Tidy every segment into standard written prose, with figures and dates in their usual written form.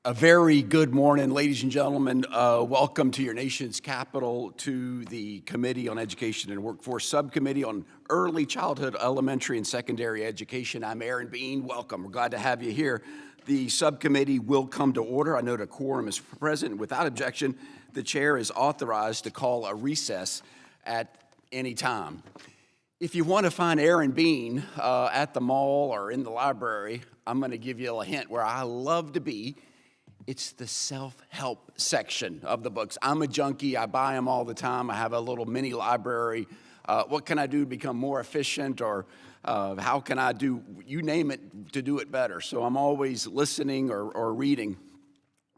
A very good morning, ladies and gentlemen. Welcome to your nation's capital, to the Committee on Education and Workforce Subcommittee on Early Childhood, Elementary, and Secondary Education. I'm Aaron Bean. Welcome. We're glad to have you here. The subcommittee will come to order. I note a quorum is present. Without objection, the chair is authorized to call a recess at any time. If you want to find Aaron Bean at the mall or in the library, I'm going to give you a hint where I love to be. It's the self-help section of the books. I'm a junkie. I buy them all the time. I have a little mini library. What can I do to become more efficient, or how can I do, you name it, to do it better? So I'm always listening or reading.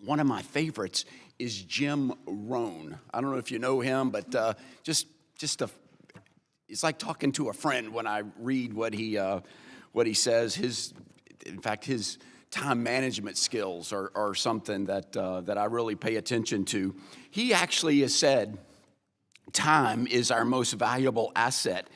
One of my favorites is Jim Rohn. I don't know if you know him, but it's like talking to a friend when I read what he says. His time management skills are something that I really pay attention to. He actually has said, time is our most valuable asset,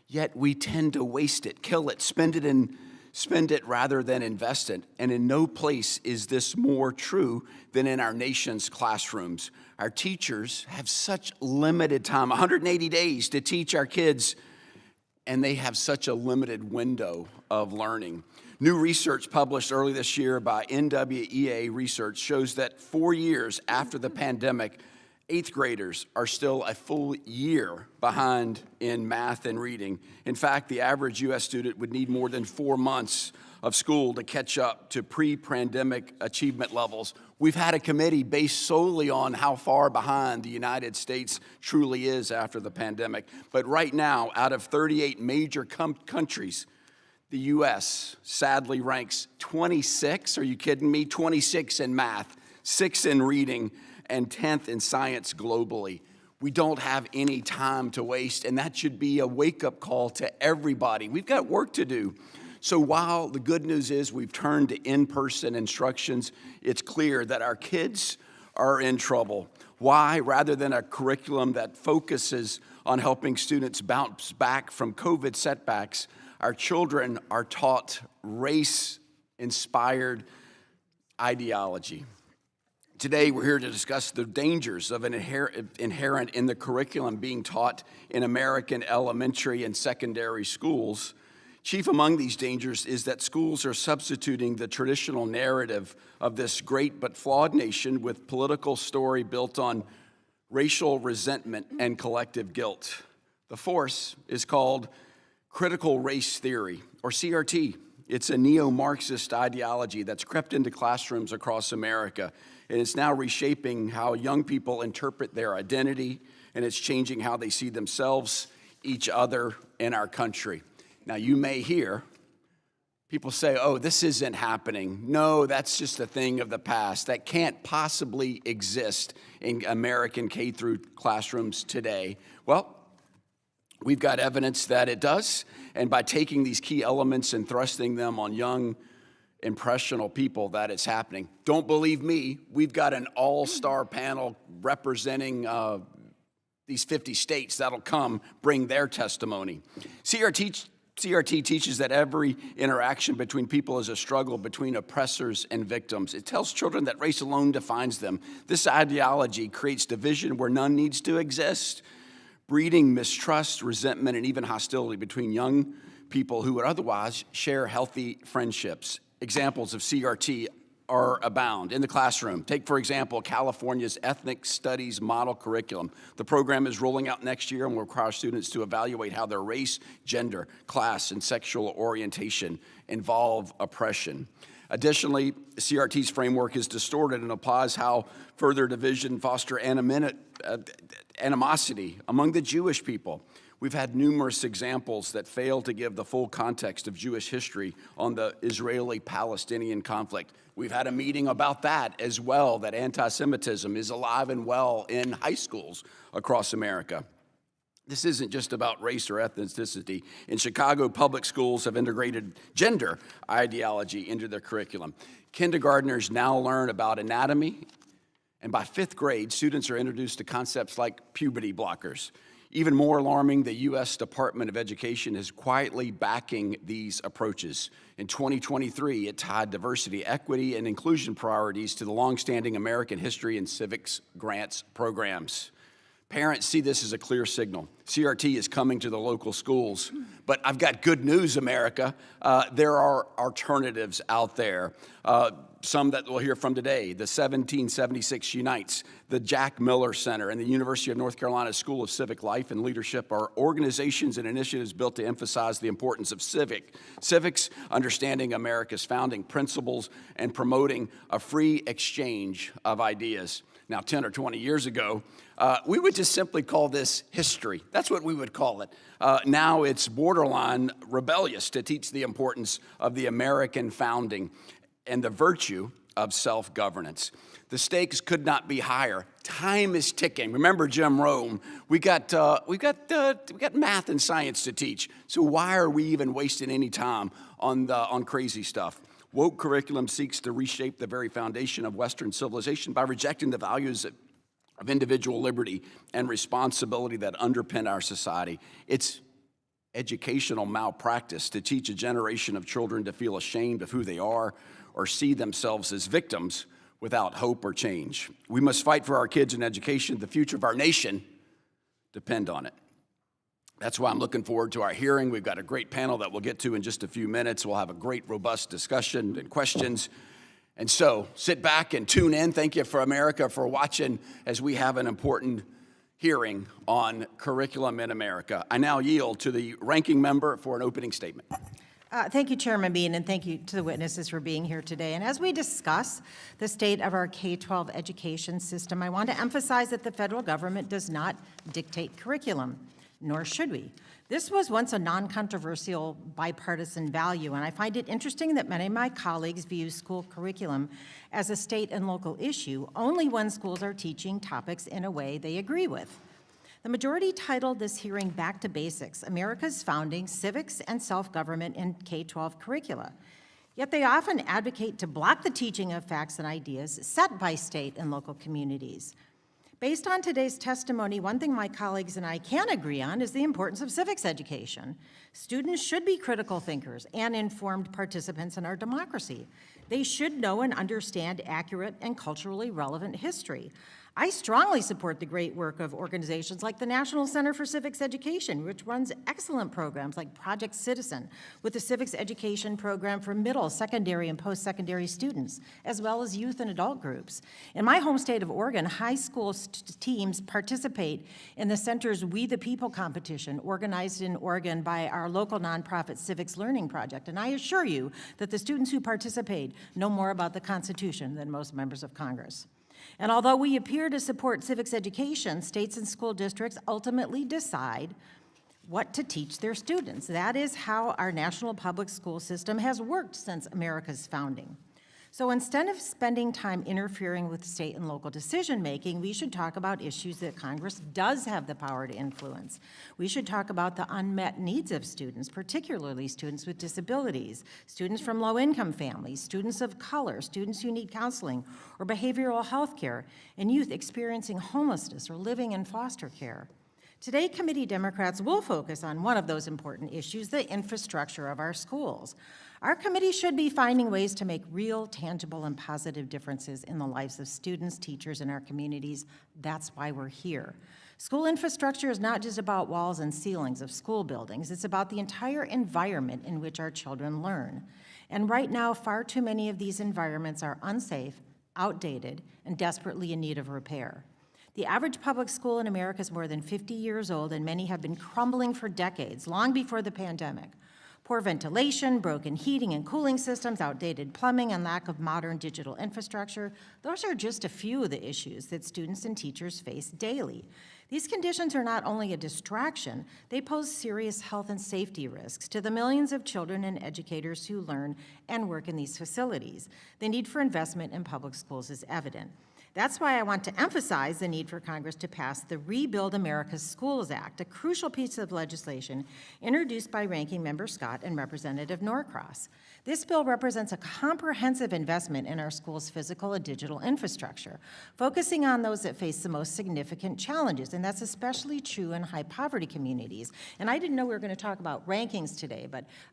yet we tend to waste it, kill it, spend it rather than invest it. And in no place is this more true than in our nation's classrooms. Our teachers have such limited time, 180 days to teach our kids, and they have such a limited window of learning. New research published early this year by NWEA Research shows that 4 years after the pandemic, 8th graders are still a full year behind in math and reading. In fact, the average U.S. student would need more than 4 months of school to catch up to pre-pandemic achievement levels. We've had a committee based solely on how far behind the United States truly is after the pandemic. But right now, out of 38 major countries, the U.S. sadly ranks 26, are you kidding me? 26 in math, 6 in reading, and 10th in science globally. We don't have any time to waste, and that should be a wake-up call to everybody. We've got work to do. So while the good news is we've turned to in-person instructions, it's clear that our kids are in trouble. Why? Rather than a curriculum that focuses on helping students bounce back from COVID setbacks, our children are taught race-inspired ideology. Today, we're here to discuss the dangers of an inherent in the curriculum being taught in American elementary and secondary schools. Chief among these dangers is that schools are substituting the traditional narrative of this great but flawed nation with political story built on racial resentment and collective guilt. The force is called critical race theory, or CRT. It's a neo-Marxist ideology that's crept into classrooms across America, and it's now reshaping how young people interpret their identity, and it's changing how they see themselves, each other, and our country. Now, you may hear people say, oh, this isn't happening. No, that's just a thing of the past. That can't possibly exist in American K through classrooms today. Well, we've got evidence that it does, and by taking these key elements and thrusting them on young, impressionable people, that it's happening. Don't believe me, we've got an all-star panel representing these 50 states that'll come bring their testimony. CRT teaches that every interaction between people is a struggle between oppressors and victims. It tells children that race alone defines them. This ideology creates division where none needs to exist, breeding mistrust, resentment, and even hostility between young people who would otherwise share healthy friendships. Examples of CRT are abound in the classroom. Take, for example, California's Ethnic Studies Model Curriculum. The program is rolling out next year and will require students to evaluate how their race, gender, class, and sexual orientation involve oppression. Additionally, CRT's framework is distorted and applies how further division foster animosity among the Jewish people. We've had numerous examples that fail to give the full context of Jewish history on the Israeli-Palestinian conflict. We've had a meeting about that as well, that anti-Semitism is alive and well in high schools across America. This isn't just about race or ethnicity. In Chicago, public schools have integrated gender ideology into their curriculum. Kindergartners now learn about anatomy, and by 5th grade, students are introduced to concepts like puberty blockers. Even more alarming, the U.S. Department of Education is quietly backing these approaches. In 2023, it tied diversity, equity, and inclusion priorities to the longstanding American history and civics grants programs. Parents see this as a clear signal. CRT is coming to the local schools. But I've got good news, America. There are alternatives out there. Some that we'll hear from today. The 1776 Unites, the Jack Miller Center, and the University of North Carolina School of Civic Life and Leadership are organizations and initiatives built to emphasize the importance of civics, understanding America's founding principles, and promoting a free exchange of ideas. Now, 10 or 20 years ago, we would just simply call this history. That's what we would call it. Now it's borderline rebellious to teach the importance of the American founding and the virtue of self-governance. The stakes could not be higher. Time is ticking. Remember Jim Rohn? We got math and science to teach. So why are we even wasting any time on crazy stuff? Woke curriculum seeks to reshape the very foundation of Western civilization by rejecting the values of individual liberty and responsibility that underpin our society. It's educational malpractice to teach a generation of children to feel ashamed of who they are or see themselves as victims without hope or change. We must fight for our kids and education. The future of our nation depend on it. That's why I'm looking forward to our hearing. We've got a great panel that we'll get to in just a few minutes. We'll have a great, robust discussion and questions. And so sit back and tune in. Thank you for America for watching as we have an important hearing on curriculum in America. I now yield to the ranking member for an opening statement. Thank you, Chairman Bean, and thank you to the witnesses for being here today. And as we discuss the state of our K-12 education system, I want to emphasize that the federal government does not dictate curriculum, nor should we. This was once a non-controversial bipartisan value, and I find it interesting that many of my colleagues view school curriculum as a state and local issue only when schools are teaching topics in a way they agree with. The majority titled this hearing Back to Basics, America's Founding, Civics and Self-Government in K-12 Curricula. Yet they often advocate to block the teaching of facts and ideas set by state and local communities. Based on today's testimony, one thing my colleagues and I can agree on is the importance of civics education. Students should be critical thinkers and informed participants in our democracy. They should know and understand accurate and culturally relevant history. I strongly support the great work of organizations like the National Center for Civics Education, which runs excellent programs like Project Citizen, with a civics education program for middle, secondary, and post-secondary students, as well as youth and adult groups. In my home state of Oregon, high school teams participate in the center's We the People competition, organized in Oregon by our local nonprofit Civics Learning Project. And I assure you that the students who participate know more about the Constitution than most members of Congress. And although we appear to support civics education, states and school districts ultimately decide what to teach their students. That is how our national public school system has worked since America's founding. So instead of spending time interfering with state and local decision-making, we should talk about issues that Congress does have the power to influence. We should talk about the unmet needs of students, particularly students with disabilities, students from low-income families, students of color, students who need counseling or behavioral health care, and youth experiencing homelessness or living in foster care. Today, committee Democrats will focus on one of those important issues, the infrastructure of our schools. Our committee should be finding ways to make real, tangible, and positive differences in the lives of students, teachers, and our communities. That's why we're here. School infrastructure is not just about walls and ceilings of school buildings. It's about the entire environment in which our children learn. And right now, far too many of these environments are unsafe, outdated, and desperately in need of repair. The average public school in America is more than 50 years old, and many have been crumbling for decades, long before the pandemic. Poor ventilation, broken heating and cooling systems, outdated plumbing, and lack of modern digital infrastructure, those are just a few of the issues that students and teachers face daily. These conditions are not only a distraction, they pose serious health and safety risks to the millions of children and educators who learn and work in these facilities. The need for investment in public schools is evident. That's why I want to emphasize the need for Congress to pass the Rebuild America's Schools Act, a crucial piece of legislation introduced by Ranking Member Scott and Representative Norcross. This bill represents a comprehensive investment in our schools' physical and digital infrastructure, focusing on those that face the most significant challenges, and that's especially true in high-poverty communities. And I didn't know we were going to talk about rankings today,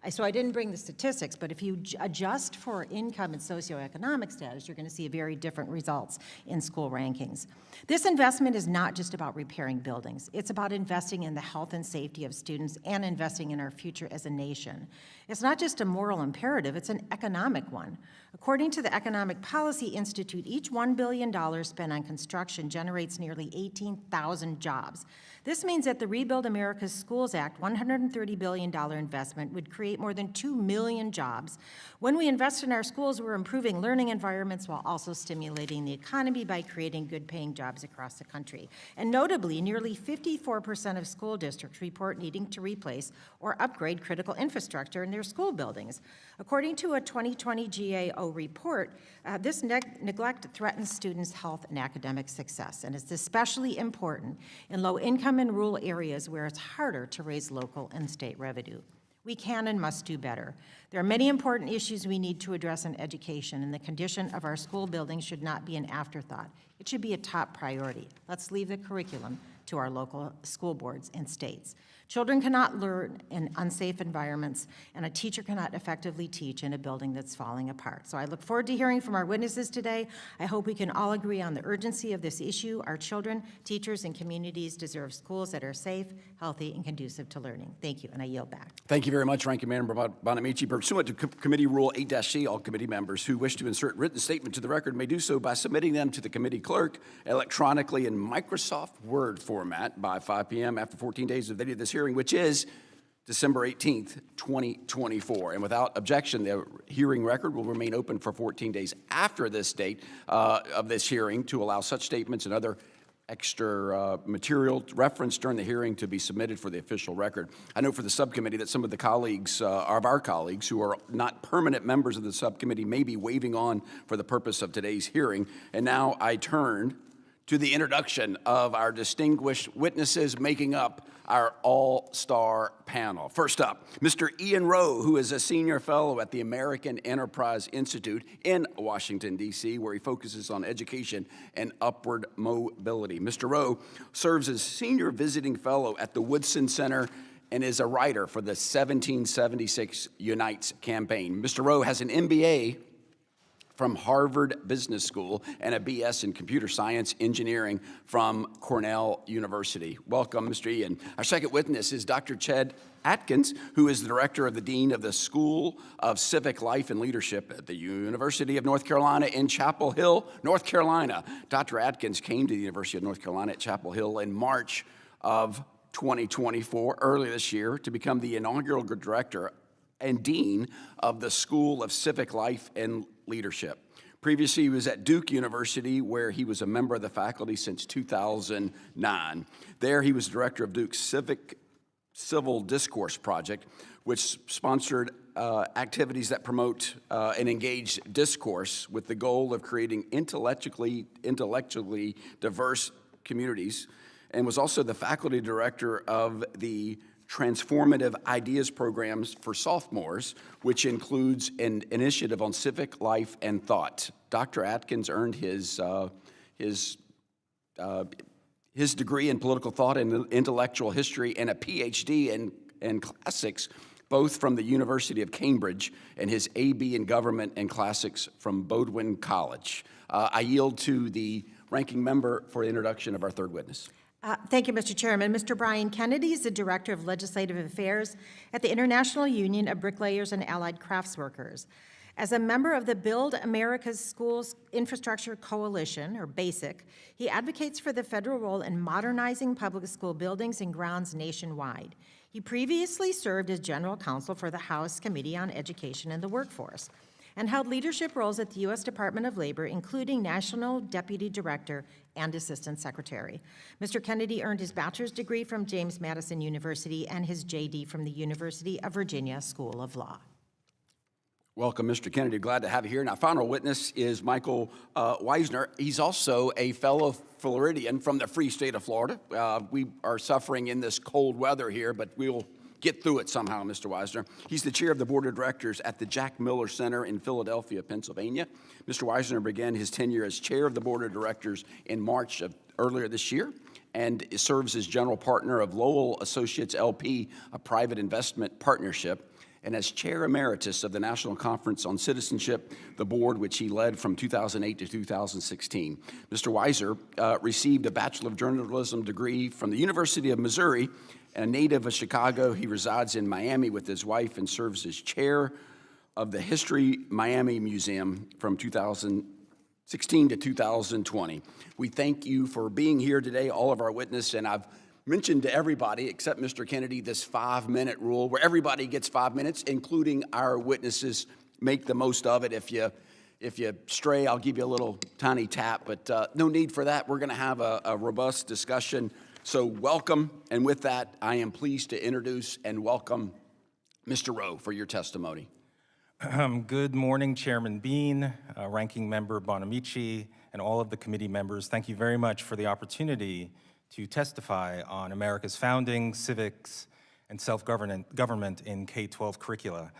so I didn't bring the statistics, but if you adjust for income and socioeconomic status, you're going to see very different results in school rankings. This investment is not just about repairing buildings. It's about investing in the health and safety of students and investing in our future as a nation. It's not just a moral imperative, it's an economic one. According to the Economic Policy Institute, each $1 billion spent on construction generates nearly 18,000 jobs. This means that the Rebuild America's Schools Act $130 billion investment would create more than 2 million jobs. When we invest in our schools, we're improving learning environments while also stimulating the economy by creating good-paying jobs across the country. And notably, nearly 54% of school districts report needing to replace or upgrade critical infrastructure in their school buildings. According to a 2020 GAO report, this neglect threatens students' health and academic success, and it's especially important in low-income and rural areas where it's harder to raise local and state revenue. We can and must do better. There are many important issues we need to address in education, and the condition of our school buildings should not be an afterthought. It should be a top priority. Let's leave the curriculum to our local school boards and states. Children cannot learn in unsafe environments, and a teacher cannot effectively teach in a building that's falling apart. So I look forward to hearing from our witnesses today. I hope we can all agree on the urgency of this issue. Our children, teachers, and communities deserve schools that are safe, healthy, and conducive to learning. Thank you, and I yield back. Thank you very much, Ranking Member Bonamici. Pursuant to Committee Rule 8-C, all committee members who wish to insert written statement to the record may do so by submitting them to the committee clerk electronically in Microsoft Word format by 5 p.m. after 14 days of the date of this hearing, which is December 18th, 2024. And without objection, the hearing record will remain open for 14 days after this date of this hearing to allow such statements and other extra material referenced during the hearing to be submitted for the official record. I know for the subcommittee that some of the colleagues, of our colleagues who are not permanent members of the subcommittee may be waving on for the purpose of today's hearing. And now I turn to the introduction of our distinguished witnesses making up our all-star panel. First up, Mr. Ian Rowe, who is a senior fellow at the American Enterprise Institute in Washington, D.C., where he focuses on education and upward mobility. Mr. Rowe serves as senior visiting fellow at the Woodson Center and is a writer for the 1776 Unites campaign. Mr. Rowe has an MBA from Harvard Business School and a BS in Computer Science Engineering from Cornell University. Welcome, Mr. Ian. Our second witness is Dr. Ched Atkins, who is the director of the Dean of the School of Civic Life and Leadership at the University of North Carolina in Chapel Hill, North Carolina. Dr. Atkins came to the University of North Carolina at Chapel Hill in March of 2024, earlier this year, to become the inaugural director and dean of the School of Civic Life and Leadership. Previously, he was at Duke University, where he was a member of the faculty since 2009. There, he was director of Duke's Civil Discourse Project, which sponsored activities that promote and engage discourse with the goal of creating intellectually diverse communities, and was also the faculty director of the Transformative Ideas programs for sophomores, which includes an initiative on civic life and thought. Dr. Atkins earned his degree in political thought and intellectual history and a PhD in classics, both from the University of Cambridge, and his AB in government and classics from Bowdoin College. I yield to the ranking member for the introduction of our third witness. Thank you, Mr. Chairman. Mr. Brian Kennedy is the Director of Legislative Affairs at the International Union of Bricklayers and Allied Craftsworkers. As a member of the Build America's Schools Infrastructure Coalition, or BASIC, he advocates for the federal role in modernizing public school buildings and grounds nationwide. He previously served as general counsel for the House Committee on Education and the Workforce, and held leadership roles at the U.S. Department of Labor, including National Deputy Director and Assistant Secretary. Mr. Kennedy earned his bachelor's degree from James Madison University and his JD from the University of Virginia School of Law. Welcome, Mr. Kennedy. Glad to have you here. And our final witness is Michael Weisner. He's also a fellow Floridian from the free state of Florida. We are suffering in this cold weather here, but we'll get through it somehow, Mr. Weisner. He's the chair of the board of directors at the Jack Miller Center in Philadelphia, Pennsylvania. Mr. Weisner began his tenure as chair of the board of directors in March of earlier this year and serves as general partner of Lowell Associates LP, a private investment partnership, and as chair emeritus of the National Conference on Citizenship, the board which he led from 2008 to 2016. Mr. Weiser received a Bachelor of Journalism degree from the University of Missouri. And a native of Chicago, he resides in Miami with his wife and serves as chair of the History Miami Museum from 2016 to 2020. We thank you for being here today, all of our witnesses, and I've mentioned to everybody except Mr. Kennedy this 5-minute rule where everybody gets 5 minutes, including our witnesses. Make the most of it. If you stray, I'll give you a little tiny tap, but no need for that. We're going to have a robust discussion. So welcome, and with that, I am pleased to introduce and welcome Mr. Rowe for your testimony. Good morning, Chairman Bean, Ranking Member Bonamici, and all of the committee members. Thank you very much for the opportunity to testify on America's founding, civics, and self-government in K-12 curricula.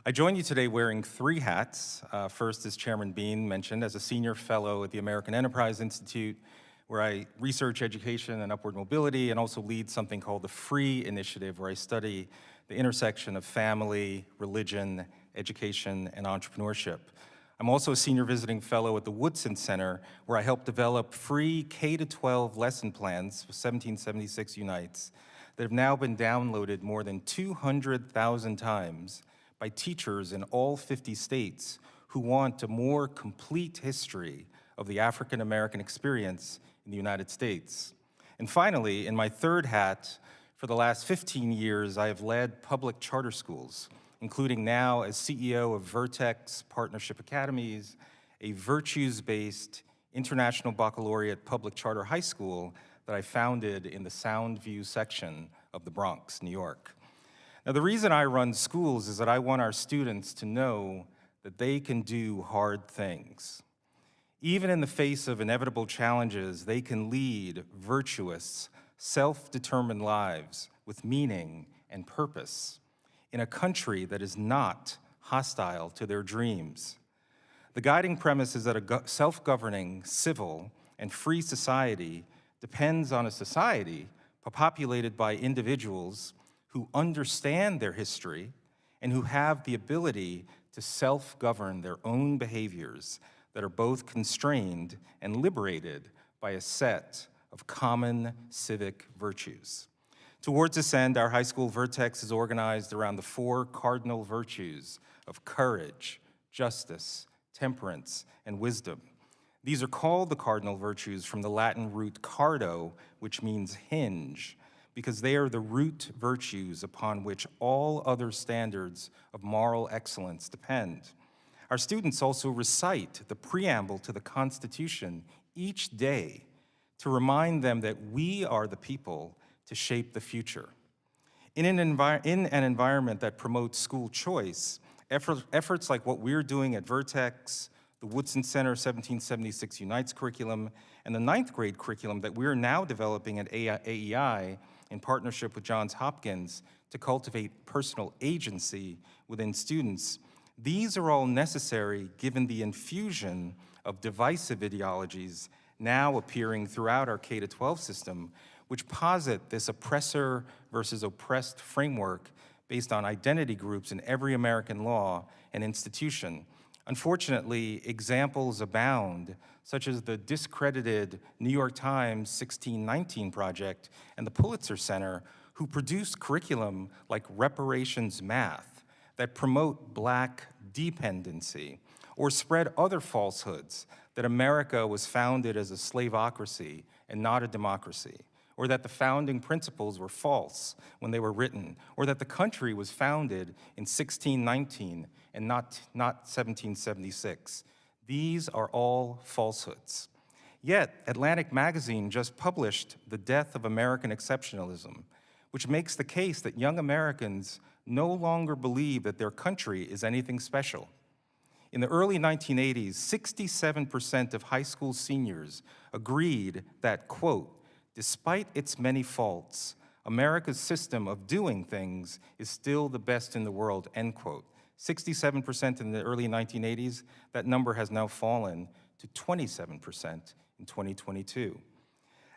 I join you today wearing 3 hats. First, as Chairman Bean mentioned, as a senior fellow at the American Enterprise Institute, where I research education and upward mobility and also lead something called the FREE Initiative, where I study the intersection of family, religion, education, and entrepreneurship. I'm also a senior visiting fellow at the Woodson Center, where I help develop free K-12 lesson plans, 1776 Unites, that have now been downloaded more than 200,000 times by teachers in all 50 states who want a more complete history of the African American experience in the United States. And finally, in my 3rd hat, for the last 15 years, I have led public charter schools, including now as CEO of Vertex Partnership Academies, a virtues-based international baccalaureate public charter high school that I founded in the Soundview section of the Bronx, New York. Now, the reason I run schools is that I want our students to know that they can do hard things. Even in the face of inevitable challenges, they can lead virtuous, self-determined lives with meaning and purpose in a country that is not hostile to their dreams. The guiding premise is that a self-governing, civil, and free society depends on a society populated by individuals who understand their history and who have the ability to self-govern their own behaviors that are both constrained and liberated by a set of common civic virtues. Towards this end, our high school Vertex is organized around the 4 cardinal virtues of courage, justice, temperance, and wisdom. These are called the cardinal virtues from the Latin root cardo, which means hinge, because they are the root virtues upon which all other standards of moral excellence depend. Our students also recite the preamble to the Constitution each day to remind them that we are the people to shape the future. In an environment that promotes school choice, efforts like what we're doing at Vertex, the Woodson Center 1776 Unites curriculum, and the 9th grade curriculum that we're now developing at AEI in partnership with Johns Hopkins to cultivate personal agency within students, these are all necessary given the infusion of divisive ideologies now appearing throughout our K-12 system, which posit this oppressor versus oppressed framework based on identity groups in every American law and institution. Unfortunately, examples abound, such as the discredited New York Times 1619 Project and the Pulitzer Center, who produce curriculum like reparations math that promote Black dependency, or spread other falsehoods that America was founded as a slavocracy and not a democracy, or that the founding principles were false when they were written, or that the country was founded in 1619 and not 1776. These are all falsehoods. Yet, Atlantic Magazine just published The Death of American Exceptionalism, which makes the case that young Americans no longer believe that their country is anything special. In the early 1980s, 67% of high school seniors agreed that, quote, despite its many faults, America's system of doing things is still the best in the world, end quote. 67% in the early 1980s, that number has now fallen to 27% in 2022.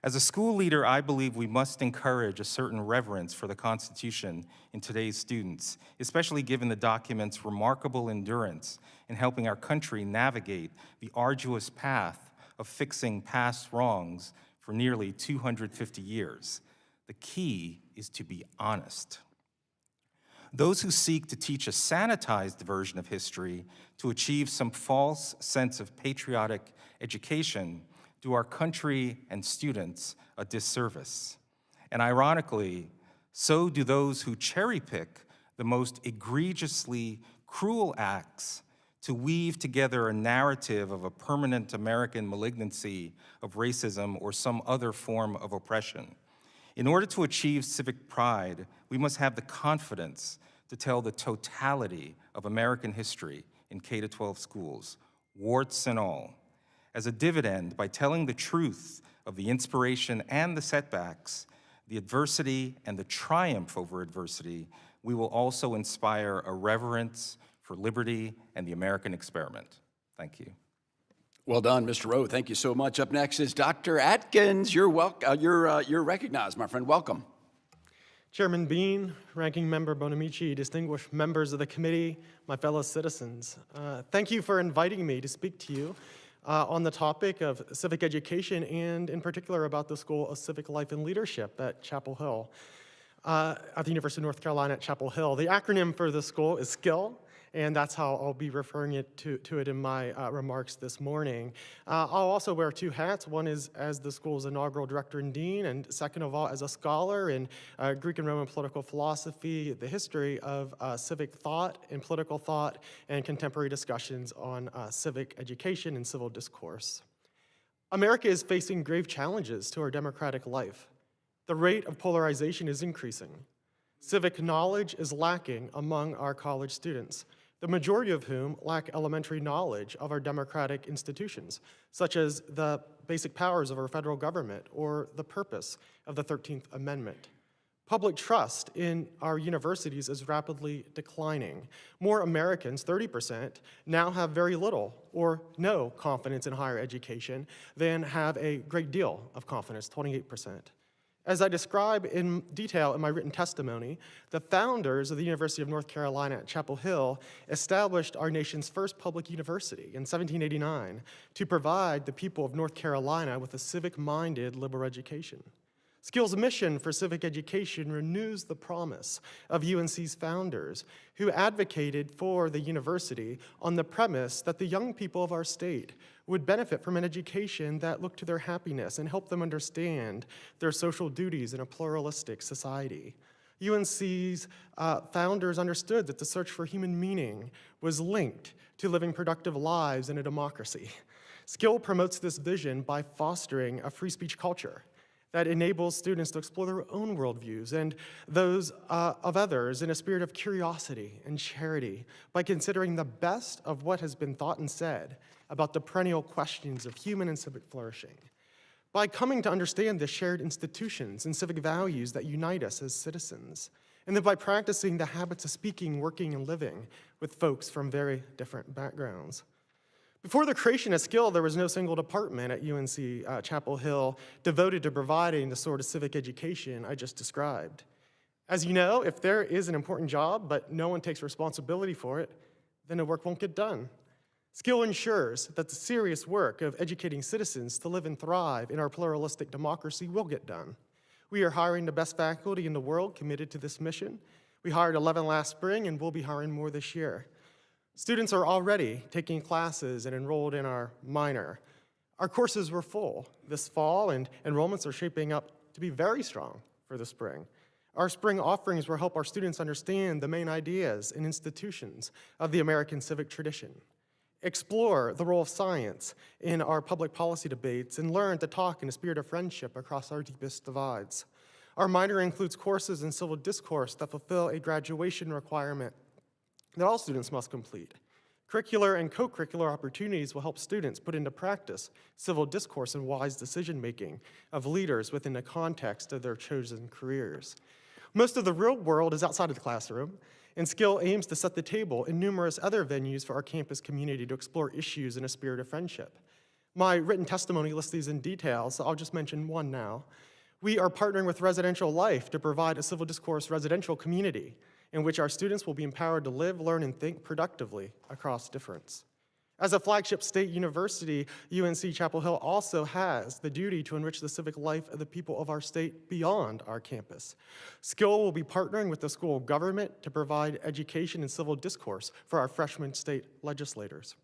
As a school leader, I believe we must encourage a certain reverence for the Constitution in today's students, especially given the document's remarkable endurance in helping our country navigate the arduous path of fixing past wrongs for nearly 250 years. The key is to be honest. Those who seek to teach a sanitized version of history to achieve some false sense of patriotic education do our country and students a disservice. And ironically, so do those who cherry-pick the most egregiously cruel acts to weave together a narrative of a permanent American malignancy of racism or some other form of oppression. In order to achieve civic pride, we must have the confidence to tell the totality of American history in K-12 schools, warts and all. As a dividend, by telling the truth of the inspiration and the setbacks, the adversity and the triumph over adversity, we will also inspire a reverence for liberty and the American experiment. Thank you. Well done, Mr. Rowe. Thank you so much. Up next is Dr. Atkins. You're recognized, my friend. Welcome. Chairman Bean, Ranking Member Bonamici, distinguished members of the committee, my fellow citizens, thank you for inviting me to speak to you on the topic of civic education and in particular about the School of Civic Life and Leadership at Chapel Hill, at the University of North Carolina at Chapel Hill. The acronym for the school is SKILL, and that's how I'll be referring to it in my remarks this morning. I'll also wear two hats. One is as the school's inaugural director and dean, and second of all, as a scholar in Greek and Roman political philosophy, the history of civic thought and political thought, and contemporary discussions on civic education and civil discourse. America is facing grave challenges to our democratic life. The rate of polarization is increasing. Civic knowledge is lacking among our college students, the majority of whom lack elementary knowledge of our democratic institutions, such as the basic powers of our federal government or the purpose of the 13th Amendment. Public trust in our universities is rapidly declining. More Americans, 30%, now have very little or no confidence in higher education than have a great deal of confidence, 28%. As I describe in detail in my written testimony, the founders of the University of North Carolina at Chapel Hill established our nation's first public university in 1789 to provide the people of North Carolina with a civic-minded liberal education. Skill's mission for civic education renews the promise of UNC's founders, who advocated for the university on the premise that the young people of our state would benefit from an education that looked to their happiness and helped them understand their social duties in a pluralistic society. UNC's founders understood that the search for human meaning was linked to living productive lives in a democracy. Skill promotes this vision by fostering a free speech culture that enables students to explore their own worldviews and those of others in a spirit of curiosity and charity by considering the best of what has been thought and said about the perennial questions of human and civic flourishing. By coming to understand the shared institutions and civic values that unite us as citizens, and then by practicing the habits of speaking, working, and living with folks from very different backgrounds. Before the creation of Skill, there was no single department at UNC Chapel Hill devoted to providing the sort of civic education I just described. As you know, if there is an important job, but no one takes responsibility for it, then the work won't get done. Skill ensures that the serious work of educating citizens to live and thrive in our pluralistic democracy will get done. We are hiring the best faculty in the world committed to this mission. We hired 11 last spring, and we'll be hiring more this year. Students are already taking classes and enrolled in our minor. Our courses were full this fall, and enrollments are shaping up to be very strong for the spring. Our spring offerings will help our students understand the main ideas and institutions of the American civic tradition, explore the role of science in our public policy debates, and learn to talk in a spirit of friendship across our deepest divides. Our minor includes courses in civil discourse that fulfill a graduation requirement that all students must complete. Curricular and co-curricular opportunities will help students put into practice civil discourse and wise decision-making of leaders within the context of their chosen careers. Most of the real world is outside of the classroom, and Skill aims to set the table in numerous other venues for our campus community to explore issues in a spirit of friendship. My written testimony lists these in detail, so I'll just mention one now. We are partnering with Residential Life to provide a civil discourse residential community in which our students will be empowered to live, learn, and think productively across difference. As a flagship state university, UNC Chapel Hill also has the duty to enrich the civic life of the people of our state beyond our campus. Skill will be partnering with the school of government to provide education and civil discourse for our freshman state legislators.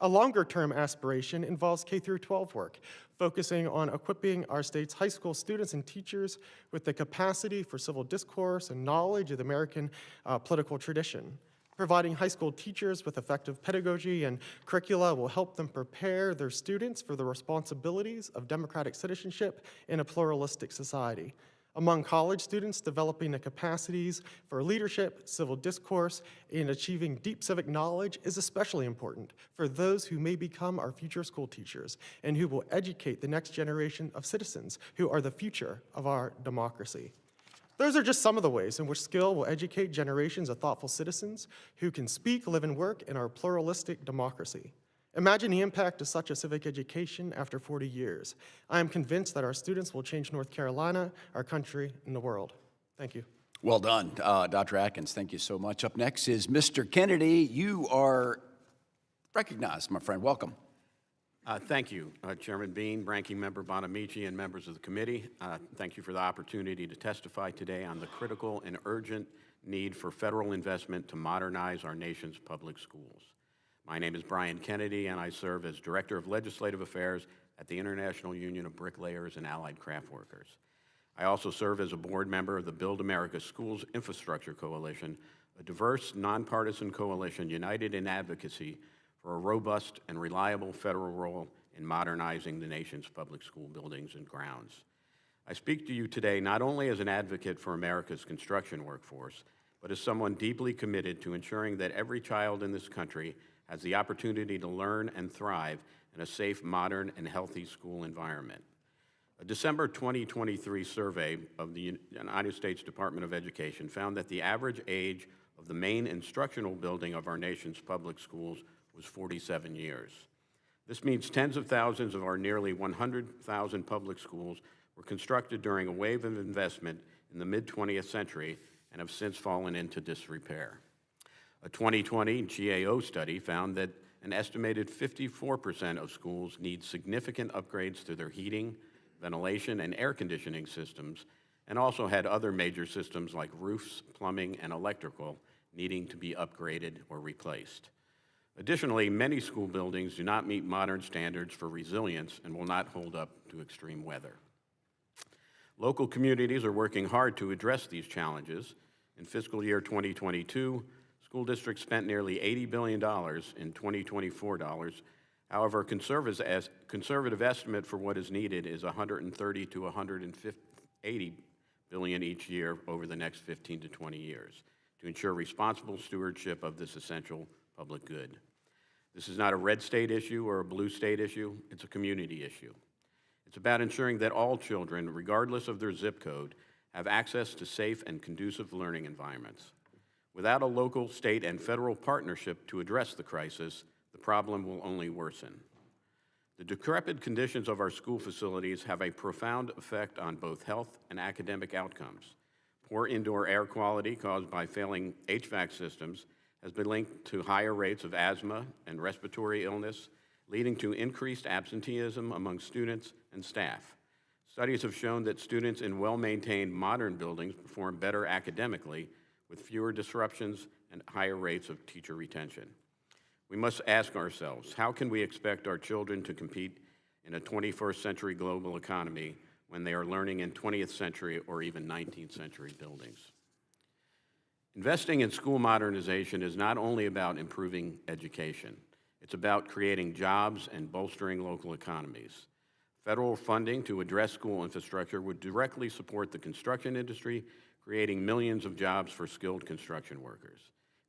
A longer-term aspiration involves K-12 work, focusing on equipping our state's high school students and teachers with the capacity for civil discourse and knowledge of the American political tradition. Providing high school teachers with effective pedagogy and curricula will help them prepare their students for the responsibilities of democratic citizenship in a pluralistic society. Among college students, developing the capacities for leadership, civil discourse, and achieving deep civic knowledge is especially important for those who may become our future school teachers and who will educate the next generation of citizens who are the future of our democracy. Those are just some of the ways in which Skill will educate generations of thoughtful citizens who can speak, live, and work in our pluralistic democracy. Imagine the impact of such a civic education after 40 years. I am convinced that our students will change North Carolina, our country, and the world. Thank you. Well done, Dr. Atkins. Thank you so much. Up next is Mr. Kennedy. You are recognized, my friend. Welcome. Thank you, Chairman Bean, Ranking Member Bonamici, and members of the committee. Thank you for the opportunity to testify today on the critical and urgent need for federal investment to modernize our nation's public schools. My name is Brian Kennedy, and I serve as Director of Legislative Affairs at the International Union of Bricklayers and Allied Craft Workers. I also serve as a board member of the Build America Schools Infrastructure Coalition, a diverse, nonpartisan coalition united in advocacy for a robust and reliable federal role in modernizing the nation's public school buildings and grounds. I speak to you today not only as an advocate for America's construction workforce, but as someone deeply committed to ensuring that every child in this country has the opportunity to learn and thrive in a safe, modern, and healthy school environment. A December 2023 survey of the United States Department of Education found that the average age of the main instructional building of our nation's public schools was 47 years. This means tens of thousands of our nearly 100,000 public schools were constructed during a wave of investment in the mid-20th century and have since fallen into disrepair. A 2020 GAO study found that an estimated 54% of schools need significant upgrades to their heating, ventilation, and air conditioning systems, and also had other major systems like roofs, plumbing, and electrical needing to be upgraded or replaced. Additionally, many school buildings do not meet modern standards for resilience and will not hold up to extreme weather. Local communities are working hard to address these challenges. In fiscal year 2022, school districts spent nearly $80 billion in 2024 dollars. However, a conservative estimate for what is needed is $130 to $180 billion each year over the next 15 to 20 years to ensure responsible stewardship of this essential public good. This is not a red state issue or a blue state issue, it's a community issue. It's about ensuring that all children, regardless of their zip code, have access to safe and conducive learning environments. Without a local, state, and federal partnership to address the crisis, the problem will only worsen. The decrepit conditions of our school facilities have a profound effect on both health and academic outcomes. Poor indoor air quality caused by failing HVAC systems has been linked to higher rates of asthma and respiratory illness, leading to increased absenteeism among students and staff. Studies have shown that students in well-maintained modern buildings perform better academically with fewer disruptions and higher rates of teacher retention. We must ask ourselves, how can we expect our children to compete in a 21st century global economy when they are learning in 20th century or even 19th century buildings? Investing in school modernization is not only about improving education, it's about creating jobs and bolstering local economies. Federal funding to address school infrastructure would directly support the construction industry, creating millions of jobs for skilled construction workers.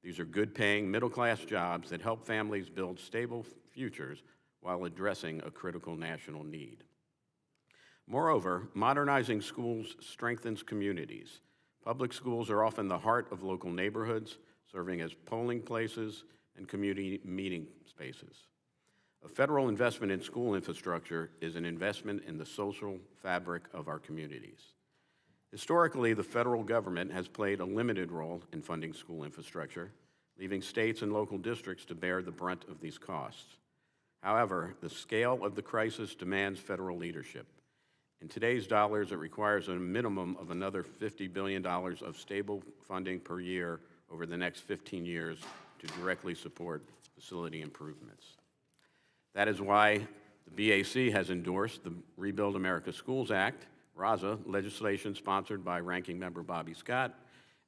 These are good-paying, middle-class jobs that help families build stable futures while addressing a critical national need. Moreover, modernizing schools strengthens communities. Public schools are often the heart of local neighborhoods, serving as polling places and community meeting spaces. A federal investment in school infrastructure is an investment in the social fabric of our communities. Historically, the federal government has played a limited role in funding school infrastructure, leaving states and local districts to bear the brunt of these costs. However, the scale of the crisis demands federal leadership. In today's dollars, it requires a minimum of another $50 billion of stable funding per year over the next 15 years to directly support facility improvements. That is why the BAC has endorsed the Rebuild America Schools Act, RASA, legislation sponsored by Ranking Member Bobby Scott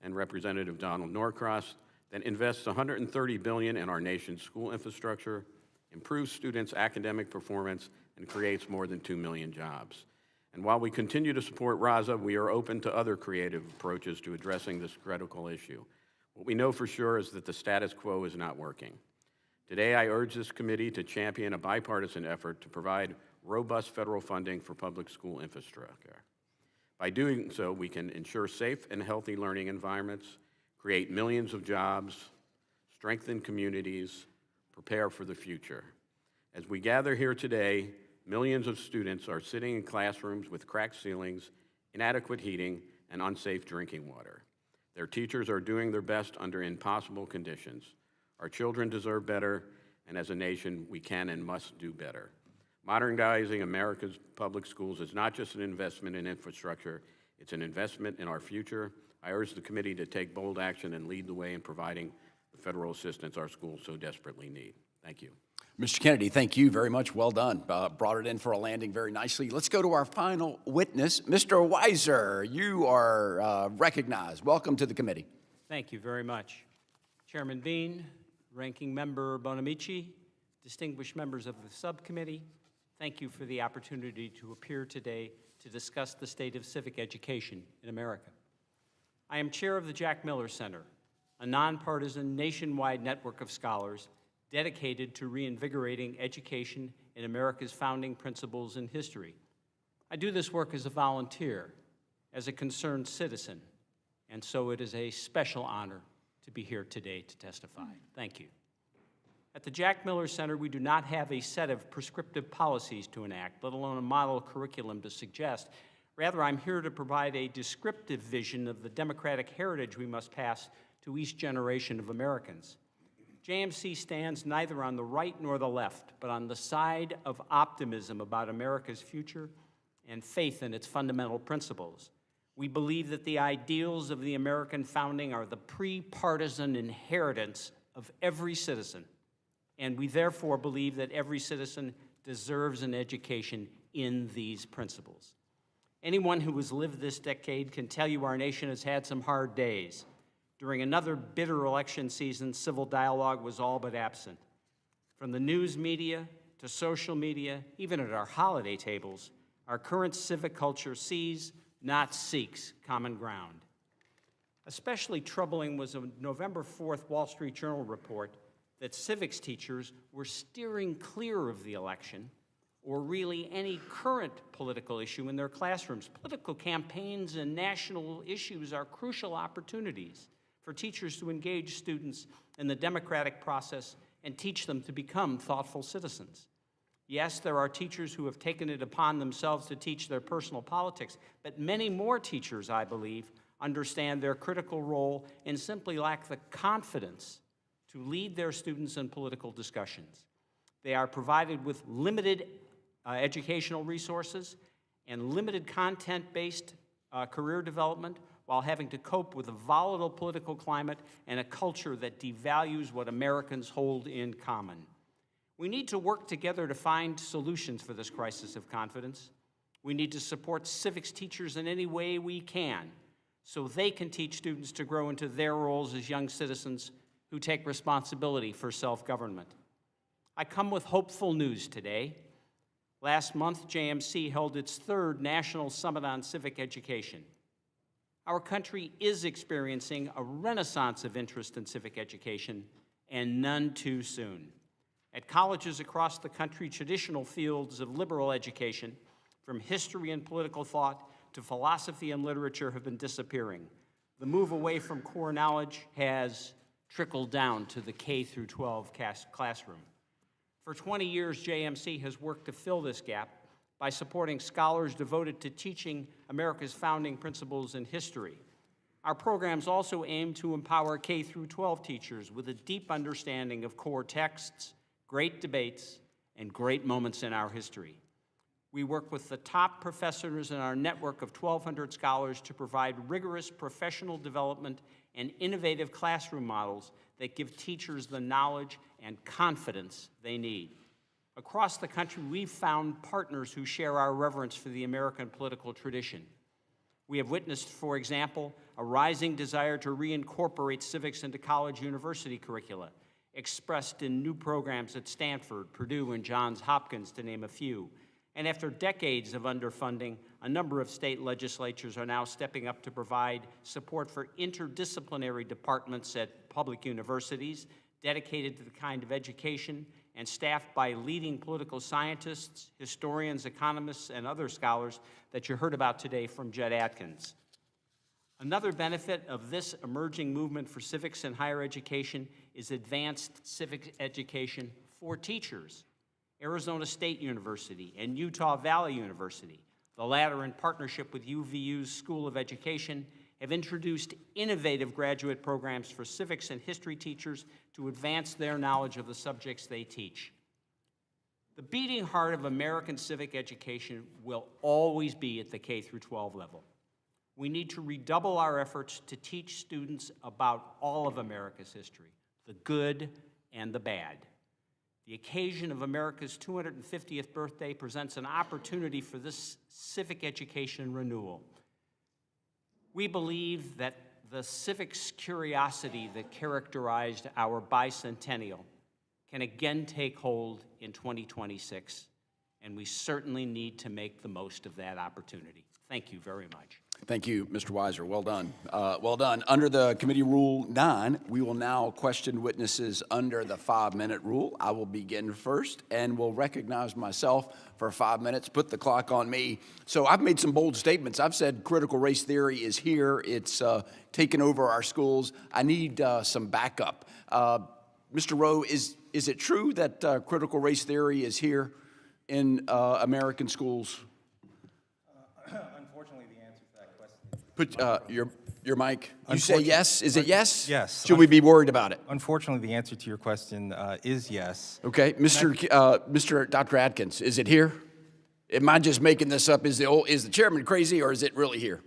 and Representative Donald Norcross that invests $130 billion in our nation's school infrastructure, improves students' academic performance, and creates more than 2 million jobs. And while we continue to support RASA, we are open to other creative approaches to addressing this critical issue. What we know for sure is that the status quo is not working. Today, I urge this committee to champion a bipartisan effort to provide robust federal funding for public school infrastructure. By doing so, we can ensure safe and healthy learning environments, create millions of jobs, strengthen communities, prepare for the future. As we gather here today, millions of students are sitting in classrooms with cracked ceilings, inadequate heating, and unsafe drinking water. Their teachers are doing their best under impossible conditions. Our children deserve better, and as a nation, we can and must do better. Modernizing America's public schools is not just an investment in infrastructure, it's an investment in our future. I urge the committee to take bold action and lead the way in providing the federal assistance our schools so desperately need. Thank you. Mr. Kennedy, thank you very much. Well done. Brought it in for a landing very nicely. Let's go to our final witness. Mr. Weiser, you are recognized. Welcome to the committee. Thank you very much. Chairman Bean, Ranking Member Bonamici, distinguished members of the subcommittee, thank you for the opportunity to appear today to discuss the state of civic education in America. I am chair of the Jack Miller Center, a nonpartisan nationwide network of scholars dedicated to reinvigorating education in America's founding principles and history. I do this work as a volunteer, as a concerned citizen, and so it is a special honor to be here today to testify. Thank you. At the Jack Miller Center, we do not have a set of prescriptive policies to enact, let alone a model curriculum to suggest. Rather, I'm here to provide a descriptive vision of the democratic heritage we must pass to each generation of Americans. JMC stands neither on the right nor the left, but on the side of optimism about America's future and faith in its fundamental principles. We believe that the ideals of the American founding are the pre-partisan inheritance of every citizen, and we therefore believe that every citizen deserves an education in these principles. Anyone who has lived this decade can tell you our nation has had some hard days. During another bitter election season, civil dialogue was all but absent. From the news media to social media, even at our holiday tables, our current civic culture sees, not seeks, common ground. Especially troubling was a November 4th Wall Street Journal report that civics teachers were steering clear of the election or really any current political issue in their classrooms. Political campaigns and national issues are crucial opportunities for teachers to engage students in the democratic process and teach them to become thoughtful citizens. Yes, there are teachers who have taken it upon themselves to teach their personal politics, but many more teachers, I believe, understand their critical role and simply lack the confidence to lead their students in political discussions. They are provided with limited educational resources and limited content-based career development while having to cope with a volatile political climate and a culture that devalues what Americans hold in common. We need to work together to find solutions for this crisis of confidence. We need to support civics teachers in any way we can so they can teach students to grow into their roles as young citizens who take responsibility for self-government. I come with hopeful news today. Last month, JMC held its third National Summit on Civic Education. Our country is experiencing a renaissance of interest in civic education, and none too soon. At colleges across the country, traditional fields of liberal education, from history and political thought to philosophy and literature, have been disappearing. The move away from core knowledge has trickled down to the K-12 classroom. For 20 years, JMC has worked to fill this gap by supporting scholars devoted to teaching America's founding principles in history. Our programs also aim to empower K-12 teachers with a deep understanding of core texts, great debates, and great moments in our history. We work with the top professors in our network of 1,200 scholars to provide rigorous professional development and innovative classroom models that give teachers the knowledge and confidence they need. Across the country, we've found partners who share our reverence for the American political tradition. We have witnessed, for example, a rising desire to reincorporate civics into college university curricula, expressed in new programs at Stanford, Purdue, and Johns Hopkins, to name a few. And after decades of underfunding, a number of state legislatures are now stepping up to provide support for interdisciplinary departments at public universities dedicated to the kind of education and staffed by leading political scientists, historians, economists, and other scholars that you heard about today from Judd Atkins. Another benefit of this emerging movement for civics in higher education is advanced civic education for teachers. Arizona State University and Utah Valley University, the latter in partnership with UVU's School of Education, have introduced innovative graduate programs for civics and history teachers to advance their knowledge of the subjects they teach. The beating heart of American civic education will always be at the K-12 level. We need to redouble our efforts to teach students about all of America's history, the good and the bad. The occasion of America's 250th birthday presents an opportunity for this civic education renewal. We believe that the civics curiosity that characterized our bicentennial can again take hold in 2026, and we certainly need to make the most of that opportunity. Thank you very much. Thank you, Mr. Weiser. Well done. Well done. Under the Committee Rule 9, we will now question witnesses under the 5-minute rule. I will begin first and will recognize myself for 5 minutes, put the clock on me. So I've made some bold statements. I've said critical race theory is here. It's taken over our schools. I need some backup. Mr. Rowe, is it true that critical race theory is here in American schools? Unfortunately, the answer to that question. Put your mic. You say yes? Is it yes? Yes. Should we be worried about it? Unfortunately, the answer to your question is yes. Okay, Mr. Dr. Atkins, is it here? Am I just making this up? Is the chairman crazy, or is it really here?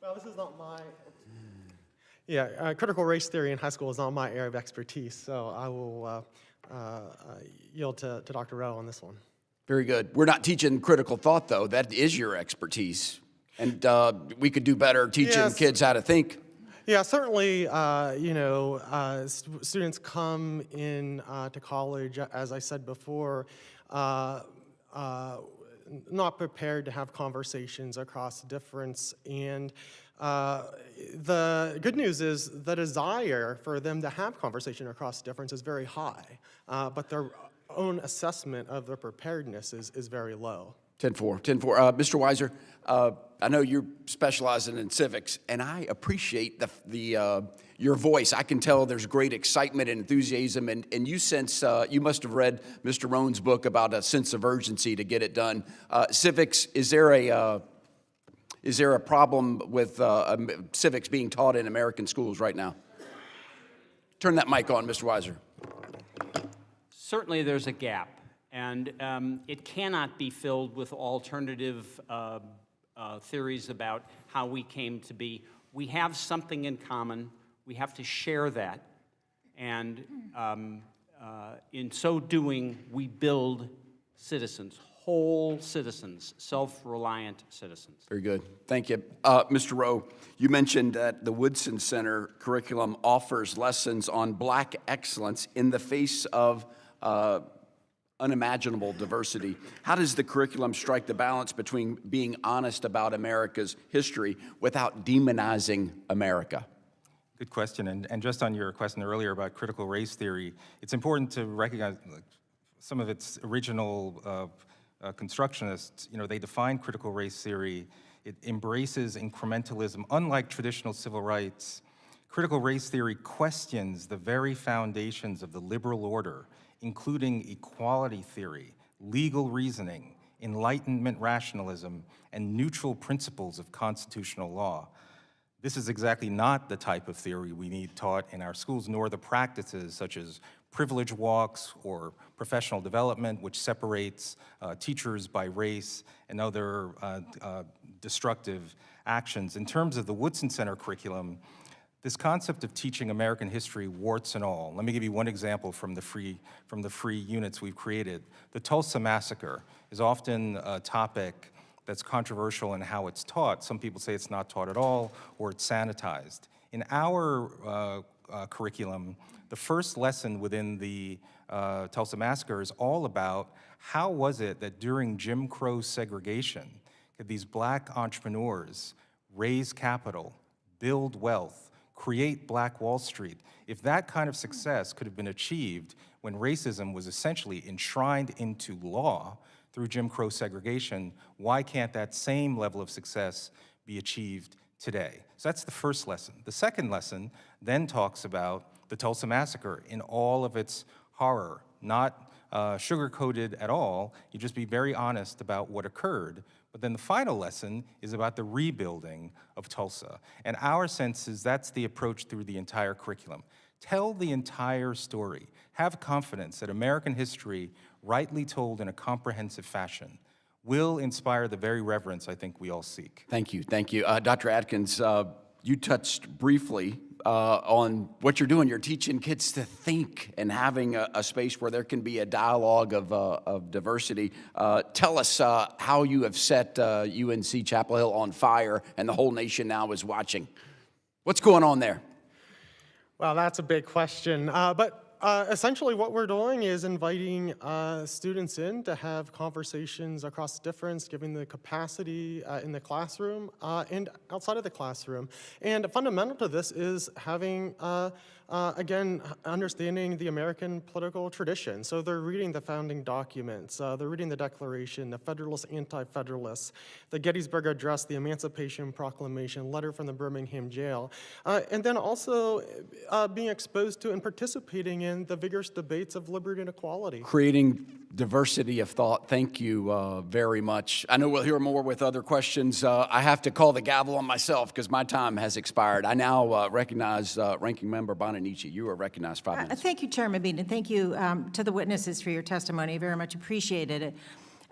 Well, this is not my... Yeah, critical race theory in high school is not my area of expertise, so I will yield to Dr. Rowe on this one. Very good. We're not teaching critical thought, though. That is your expertise. And we could do better teaching kids how to think. Yeah, certainly, students come in to college, as I said before, not prepared to have conversations across difference. And the good news is the desire for them to have conversation across difference is very high, but their own assessment of their preparedness is very low. 10-4. Mr. Weiser, I know you're specializing in civics, and I appreciate your voice. I can tell there's great excitement and enthusiasm, and you sense, you must have read Mr. Roan's book about a sense of urgency to get it done. Civics, is there a problem with civics being taught in American schools right now? Turn that mic on, Mr. Weiser. Certainly there's a gap, and it cannot be filled with alternative theories about how we came to be. We have something in common. We have to share that, and in so doing, we build citizens, whole citizens, self-reliant citizens. Very good. Thank you. Mr. Rowe, you mentioned that the Woodson Center curriculum offers lessons on Black excellence in the face of unimaginable diversity. How does the curriculum strike the balance between being honest about America's history without demonizing America? Good question. And just on your question earlier about critical race theory, it's important to recognize some of its original constructionists, they defined critical race theory. It embraces incrementalism. Unlike traditional civil rights, critical race theory questions the very foundations of the liberal order, including equality theory, legal reasoning, Enlightenment rationalism, and neutral principles of constitutional law. This is exactly not the type of theory we need taught in our schools, nor the practices such as privilege walks or professional development, which separates teachers by race and other destructive actions. In terms of the Woodson Center curriculum, this concept of teaching American history, warts and all. Let me give you one example from the free units we've created. The Tulsa Massacre is often a topic that's controversial in how it's taught. Some people say it's not taught at all, or it's sanitized. In our curriculum, the first lesson within the Tulsa Massacre is all about how was it that during Jim Crow segregation, could these black entrepreneurs raise capital, build wealth, create Black Wall Street? If that kind of success could have been achieved when racism was essentially enshrined into law through Jim Crow segregation, why can't that same level of success be achieved today? So that's the first lesson. The second lesson then talks about the Tulsa Massacre in all of its horror, not sugar-coated at all. You just be very honest about what occurred. But then the final lesson is about the rebuilding of Tulsa. And our sense is that's the approach through the entire curriculum. Tell the entire story. Have confidence that American history, rightly told in a comprehensive fashion, will inspire the very reverence I think we all seek. Thank you, thank you. Dr. Atkins, you touched briefly on what you're doing. You're teaching kids to think and having a space where there can be a dialogue of diversity. Tell us how you have set UNC Chapel Hill on fire and the whole nation now is watching. What's going on there? Well, that's a big question. But essentially what we're doing is inviting students in to have conversations across difference, giving the capacity in the classroom and outside of the classroom. And fundamental to this is having, again, understanding the American political tradition. So they're reading the founding documents, they're reading the Declaration, the Federalists, Anti-Federalists, the Gettysburg Address, the Emancipation Proclamation, letter from the Birmingham jail, and then also being exposed to and participating in the vigorous debates of liberty and equality. Creating diversity of thought. Thank you very much. I know we'll hear more with other questions. I have to call the gavel on myself because my time has expired. I now recognize Ranking Member Bonanici. You are recognized 5 minutes. Thank you, Chairman Bean, and thank you to the witnesses for your testimony. Very much appreciated it.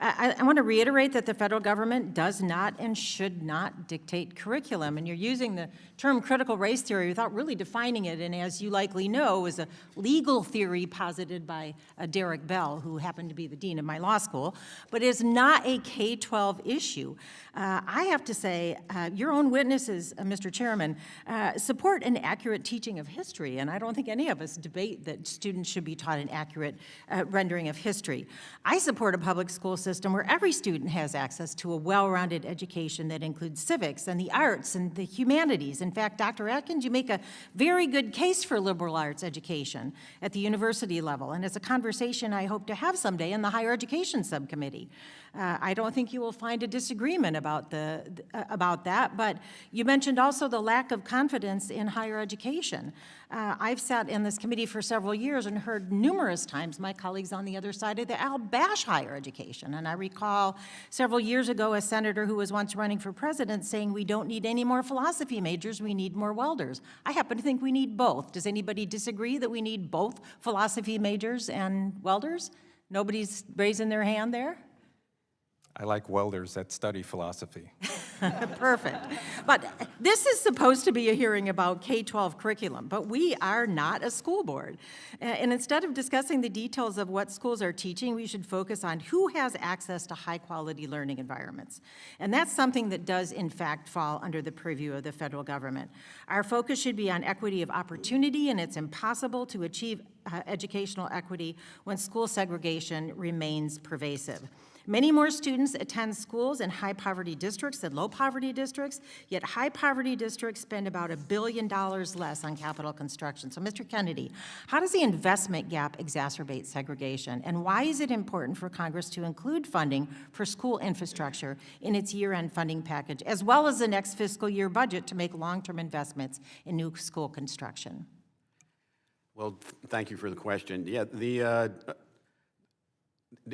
I want to reiterate that the federal government does not and should not dictate curriculum. And you're using the term critical race theory without really defining it. And as you likely know, is a legal theory posited by Derek Bell, who happened to be the dean of my law school, but is not a K-12 issue. I have to say, your own witnesses, Mr. Chairman, support an accurate teaching of history. And I don't think any of us debate that students should be taught an accurate rendering of history. I support a public school system where every student has access to a well-rounded education that includes civics and the arts and the humanities. In fact, Dr. Atkins, you make a very good case for liberal arts education at the university level, and it's a conversation I hope to have someday in the higher education subcommittee. I don't think you will find a disagreement about that, but you mentioned also the lack of confidence in higher education. I've sat in this committee for several years and heard numerous times my colleagues on the other side of the aisle bash higher education. And I recall several years ago a senator who was once running for president saying we don't need any more philosophy majors, we need more welders. I happen to think we need both. Does anybody disagree that we need both philosophy majors and welders? Nobody's raising their hand there? I like welders that study philosophy. Perfect. But this is supposed to be a hearing about K-12 curriculum, but we are not a school board. And instead of discussing the details of what schools are teaching, we should focus on who has access to high-quality learning environments. And that's something that does, in fact, fall under the purview of the federal government. Our focus should be on equity of opportunity, and it's impossible to achieve educational equity when school segregation remains pervasive. Many more students attend schools in high-poverty districts than low-poverty districts, yet high-poverty districts spend about $1 billion less on capital construction. So, Mr. Kennedy, how does the investment gap exacerbate segregation? And why is it important for Congress to include funding for school infrastructure in its year-end funding package, as well as the next fiscal year budget to make long-term investments in new school construction? Well, thank you for the question. Yeah, the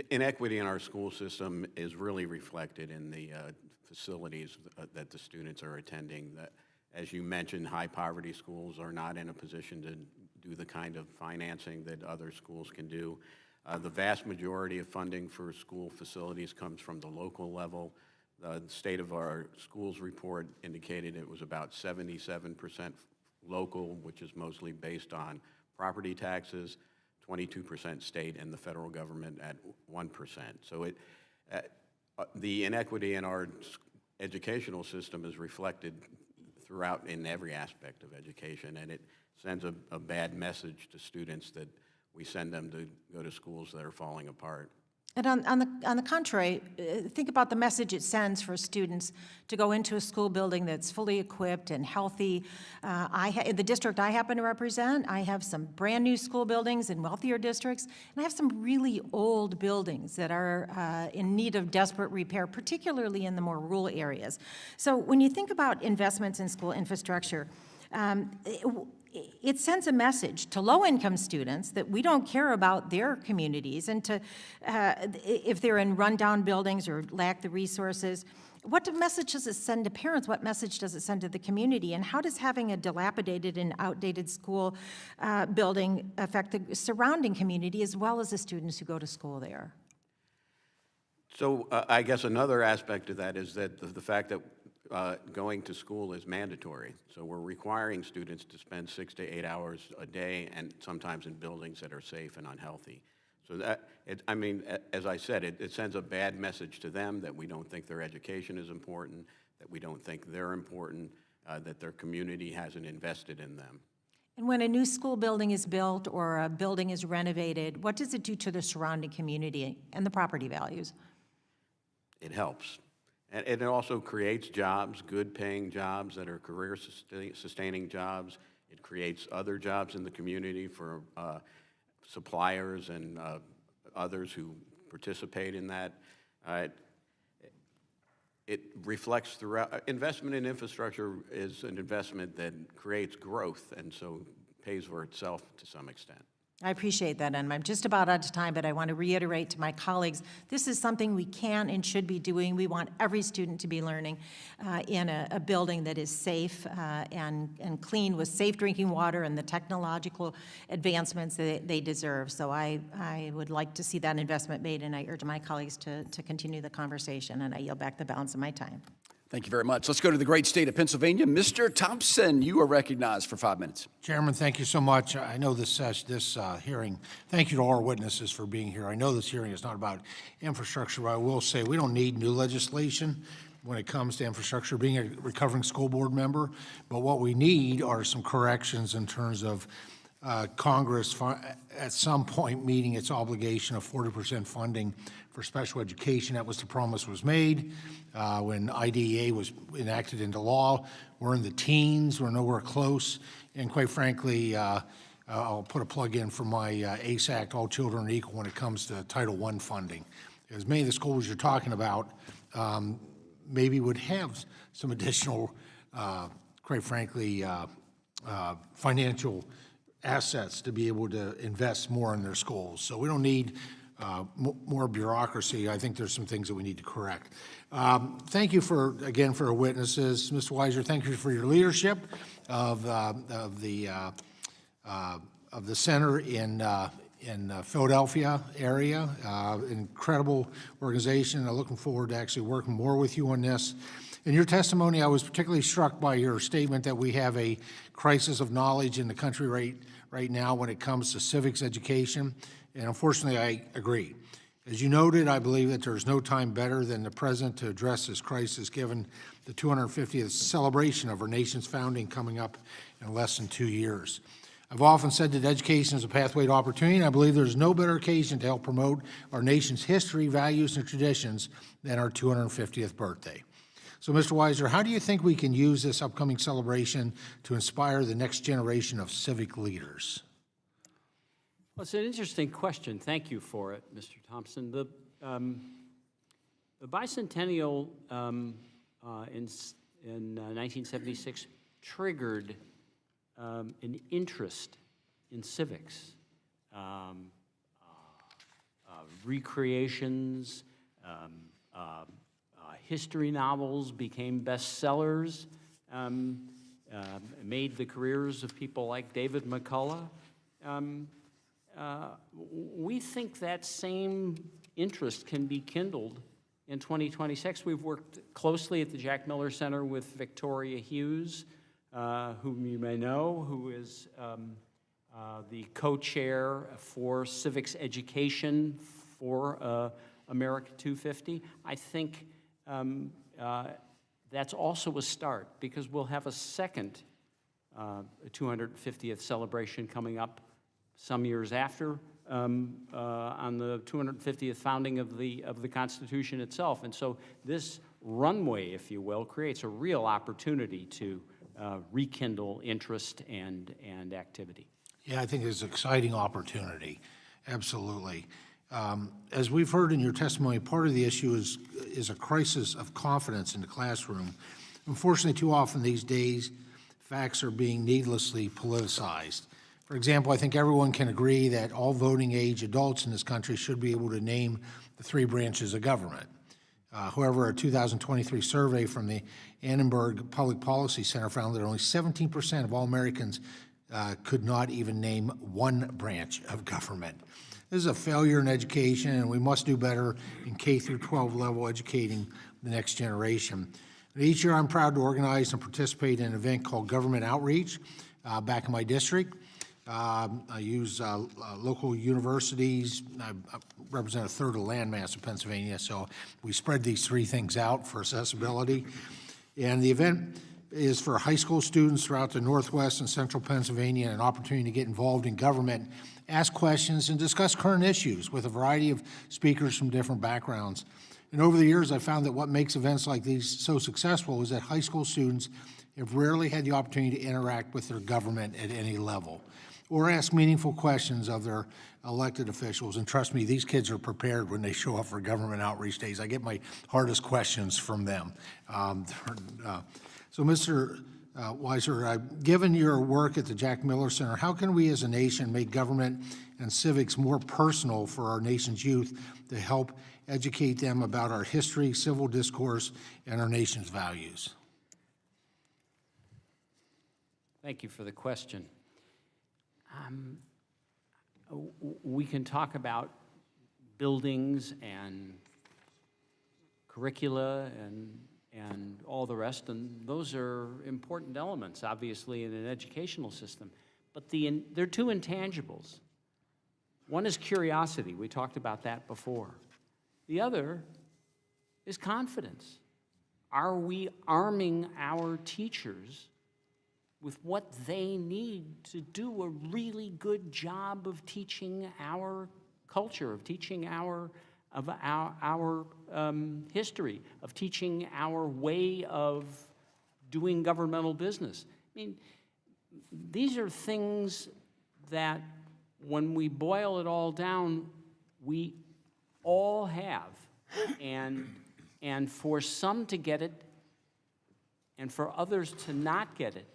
inequity in our school system is really reflected in the facilities that the students are attending. As you mentioned, high-poverty schools are not in a position to do the kind of financing that other schools can do. The vast majority of funding for school facilities comes from the local level. The State of Our Schools report indicated it was about 77% local, which is mostly based on property taxes, 22% state, and the federal government at 1%. So the inequity in our educational system is reflected throughout in every aspect of education, and it sends a bad message to students that we send them to go to schools that are falling apart. And on the contrary, think about the message it sends for students to go into a school building that's fully equipped and healthy. In the district I happen to represent, I have some brand-new school buildings in wealthier districts, and I have some really old buildings that are in need of desperate repair, particularly in the more rural areas. So when you think about investments in school infrastructure, it sends a message to low-income students that we don't care about their communities, and to if they're in rundown buildings or lack the resources. What message does it send to parents? What message does it send to the community? And how does having a dilapidated and outdated school building affect the surrounding community as well as the students who go to school there? So I guess another aspect of that is that the fact that going to school is mandatory. So we're requiring students to spend 6 to 8 hours a day, and sometimes in buildings that are safe and unhealthy. So as I said, it sends a bad message to them that we don't think their education is important, that we don't think they're important, that their community hasn't invested in them. And when a new school building is built or a building is renovated, what does it do to the surrounding community and the property values? It helps. And it also creates jobs, good-paying jobs that are career-sustaining jobs. It creates other jobs in the community for suppliers and others who participate in that. It reflects throughout. Investment in infrastructure is an investment that creates growth, and so pays for itself to some extent. I appreciate that, and I'm just about out of time, but I want to reiterate to my colleagues, this is something we can and should be doing. We want every student to be learning in a building that is safe and clean with safe drinking water and the technological advancements that they deserve. So I would like to see that investment made, and I urge my colleagues to continue the conversation, and I yield back the balance of my time. Thank you very much. Let's go to the great state of Pennsylvania. Mr. Thompson, you are recognized for 5 minutes. Chairman, thank you so much. I know this hearing, thank you to all our witnesses for being here. I know this hearing is not about infrastructure, but I will say we don't need new legislation when it comes to infrastructure, being a recovering school board member, but what we need are some corrections in terms of Congress at some point meeting its obligation of 40% funding for special education. That was the promise was made when IDEA was enacted into law. We're in the teens, we're nowhere close, and quite frankly, I'll put a plug in for my ACE Act, All Children Are Equal, when it comes to Title I funding. As many of the schools you're talking about maybe would have some additional, quite frankly, financial assets to be able to invest more in their schools. So we don't need more bureaucracy. I think there's some things that we need to correct. Thank you again for our witnesses. Mr. Weiser, thank you for your leadership of the center in Philadelphia area. Incredible organization. I'm looking forward to actually working more with you on this. In your testimony, I was particularly struck by your statement that we have a crisis of knowledge in the country right now when it comes to civics education, and unfortunately, I agree. As you noted, I believe that there's no time better than the present to address this crisis, given the 250th celebration of our nation's founding coming up in less than 2 years. I've often said that education is a pathway to opportunity, and I believe there's no better occasion to help promote our nation's history, values, and traditions than our 250th birthday. So, Mr. Weiser, how do you think we can use this upcoming celebration to inspire the next generation of civic leaders? Well, it's an interesting question. Thank you for it, Mr. Thompson. The bicentennial in 1976 triggered an interest in civics, recreations, history novels became bestsellers, made the careers of people like David McCullough. We think that same interest can be kindled in 2026. We've worked closely at the Jack Miller Center with Victoria Hughes, whom you may know, who is the co-chair for civics education for America 250. I think that's also a start, because we'll have a second 250th celebration coming up some years after, on the 250th founding of the Constitution itself. And so this runway, if you will, creates a real opportunity to rekindle interest and activity. Yeah, I think it's an exciting opportunity, absolutely. As we've heard in your testimony, part of the issue is a crisis of confidence in the classroom. Unfortunately, too often these days, facts are being needlessly politicized. For example, I think everyone can agree that all voting age adults in this country should be able to name the 3 branches of government. However, a 2023 survey from the Annenberg Public Policy Center found that only 17% of all Americans could not even name one branch of government. This is a failure in education, and we must do better in K-12 level educating the next generation. And each year, I'm proud to organize and participate in an event called Government Outreach back in my district. I use local universities. I represent a third of the landmass of Pennsylvania, so we spread these 3 things out for accessibility. And the event is for high school students throughout the Northwest and Central Pennsylvania, an opportunity to get involved in government, ask questions, and discuss current issues with a variety of speakers from different backgrounds. And over the years, I found that what makes events like these so successful is that high school students have rarely had the opportunity to interact with their government at any level or ask meaningful questions of their elected officials. And trust me, these kids are prepared when they show up for government outreach days. I get my hardest questions from them. So, Mr. Weiser, given your work at the Jack Miller Center, how can we as a nation make government and civics more personal for our nation's youth to help educate them about our history, civil discourse, and our nation's values? Thank you for the question. We can talk about buildings and curricula and all the rest, and those are important elements, obviously, in an educational system. But they're 2 intangibles. One is curiosity. We talked about that before. The other is confidence. Are we arming our teachers with what they need to do a really good job of teaching our culture, of teaching our history, of teaching our way of doing governmental business? I mean, these are things that, when we boil it all down, we all have. And for some to get it and for others to not get it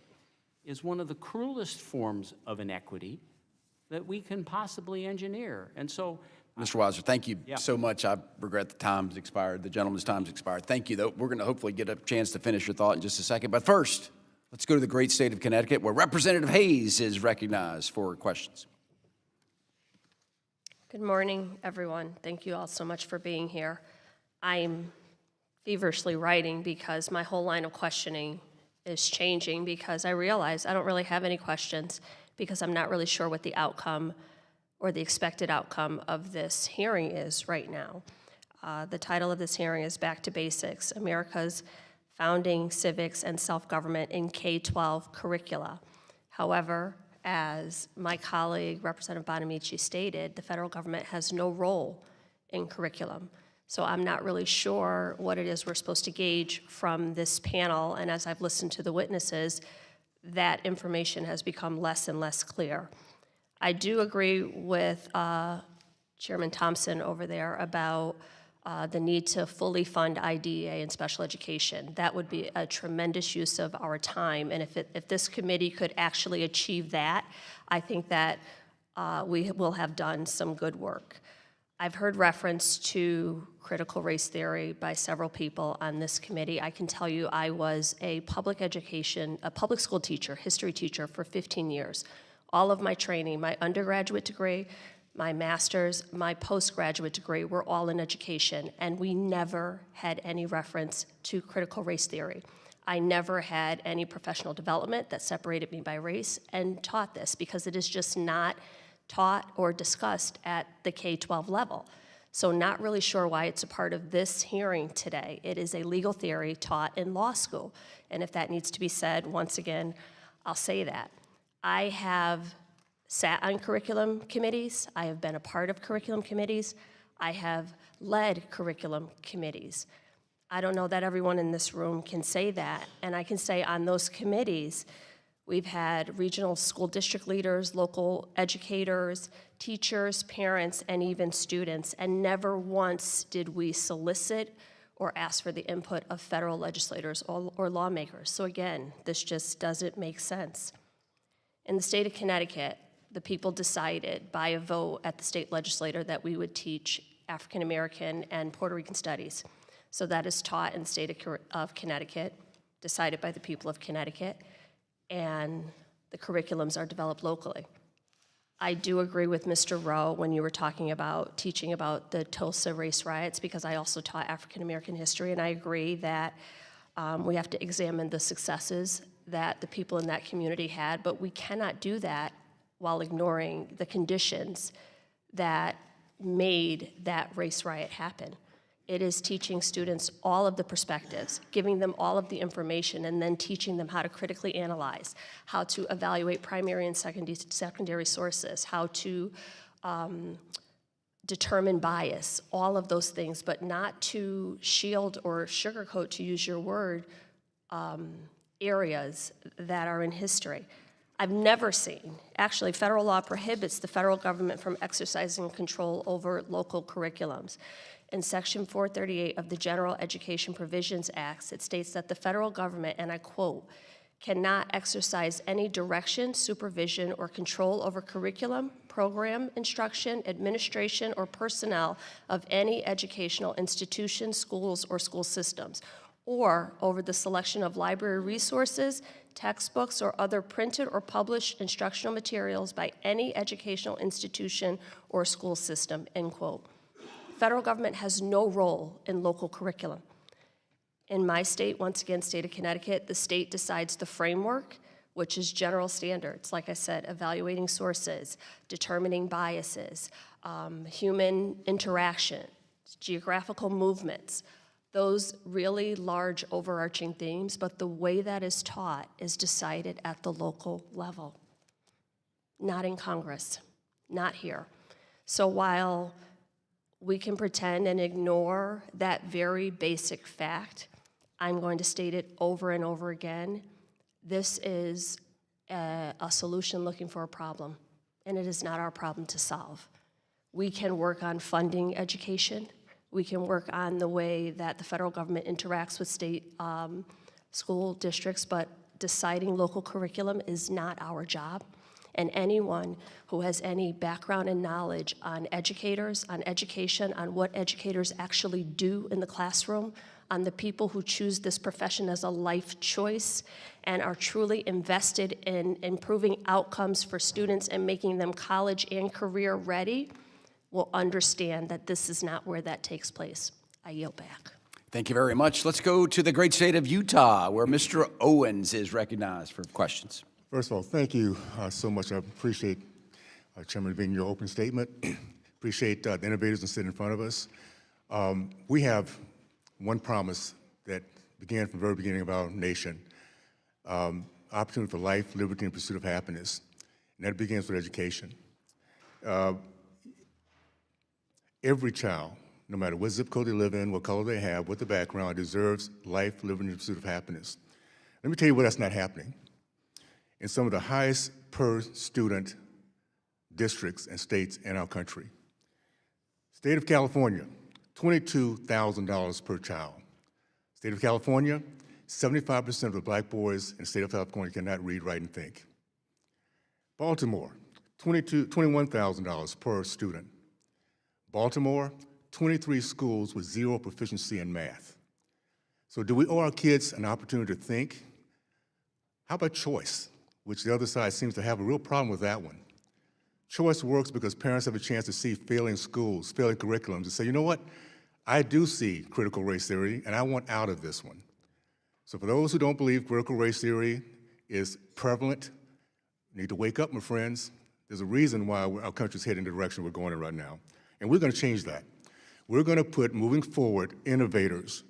is one of the cruelest forms of inequity that we can possibly engineer. And so, Mr. Weiser, thank you so much. I regret the time's expired. The gentleman's time's expired. Thank you, though. We're going to hopefully get a chance to finish your thought in just a second. But first, let's go to the great state of Connecticut, where Representative Hayes is recognized for questions. Good morning, everyone. Thank you all so much for being here. I'm feverishly writing because my whole line of questioning is changing because I realize I don't really have any questions because I'm not really sure what the outcome or the expected outcome of this hearing is right now. The title of this hearing is Back to Basics, America's Founding, Civics, and Self-Government in K-12 Curricula. However, as my colleague, Representative Bonamici, stated, the federal government has no role in curriculum. So I'm not really sure what it is we're supposed to gauge from this panel, and as I've listened to the witnesses, that information has become less and less clear. I do agree with Chairman Thompson over there about the need to fully fund IDEA and special education. That would be a tremendous use of our time, and if this committee could actually achieve that, I think that we will have done some good work. I've heard reference to critical race theory by several people on this committee. I can tell you I was a public school teacher, history teacher for 15 years. All of my training, my undergraduate degree, my master's, my postgraduate degree were all in education, and we never had any reference to critical race theory. I never had any professional development that separated me by race and taught this because it is just not taught or discussed at the K-12 level. So not really sure why it's a part of this hearing today. It is a legal theory taught in law school. And if that needs to be said, once again, I'll say that. I have sat on curriculum committees. I have been a part of curriculum committees. I have led curriculum committees. I don't know that everyone in this room can say that. And I can say on those committees, we've had regional school district leaders, local educators, teachers, parents, and even students, and never once did we solicit or ask for the input of federal legislators or lawmakers. So again, this just doesn't make sense. In the state of Connecticut, the people decided by a vote at the state legislature that we would teach African American and Puerto Rican studies. So that is taught in the state of Connecticut, decided by the people of Connecticut, and the curriculums are developed locally. I do agree with Mr. Rowe when you were talking about teaching about the Tulsa race riots, because I also taught African American history, and I agree that we have to examine the successes that the people in that community had, but we cannot do that while ignoring the conditions that made that race riot happen. It is teaching students all of the perspectives, giving them all of the information, and then teaching them how to critically analyze, how to evaluate primary and secondary sources, how to determine bias, all of those things, but not to shield or sugarcoat, to use your word, areas that are in history. I've never seen, actually, federal law prohibits the federal government from exercising control over local curriculums. In Section 438 of the General Education Provisions Act, it states that the federal government, and I quote, cannot exercise any direction, supervision, or control over curriculum, program, instruction, administration, or personnel of any educational institution, schools, or school systems, or over the selection of library resources, textbooks, or other printed or published instructional materials by any educational institution or school system, end quote. Federal government has no role in local curriculum. In my state, once again, state of Connecticut, the state decides the framework, which is general standards, like I said, evaluating sources, determining biases, human interaction, geographical movements, those really large overarching themes, but the way that is taught is decided at the local level, not in Congress, not here. So while we can pretend and ignore that very basic fact, I'm going to state it over and over again. This is a solution looking for a problem, and it is not our problem to solve. We can work on funding education. We can work on the way that the federal government interacts with state school districts, but deciding local curriculum is not our job. And anyone who has any background and knowledge on educators, on education, on what educators actually do in the classroom, on the people who choose this profession as a life choice and are truly invested in improving outcomes for students and making them college and career ready, will understand that this is not where that takes place. I yield back. Thank you very much. Let's go to the great state of Utah, where Mr. Owens is recognized for questions. First of all, thank you so much. I appreciate Chairman Bean, your open statement. Appreciate the innovators that sit in front of us. We have one promise that began from the very beginning of our nation, opportunity for life, liberty, and pursuit of happiness. And that begins with education. Every child, no matter what zip code they live in, what color they have, what the background, deserves life, liberty, and pursuit of happiness. Let me tell you where that's not happening. In some of the highest per student districts and states in our country. State of California, $22,000 per child. State of California, 75% of the black boys in the state of California cannot read, write, and think. Baltimore, $21,000 per student. Baltimore, 23 schools with zero proficiency in math. So do we owe our kids an opportunity to think? How about choice, which the other side seems to have a real problem with that one? Choice works because parents have a chance to see failing schools, failing curriculums, and say, you know what? I do see critical race theory, and I want out of this one. So for those who don't believe critical race theory is prevalent, you need to wake up, my friends. There's a reason why our country's heading the direction we're going in right now. And we're going to change that. We're going to put, moving forward, innovators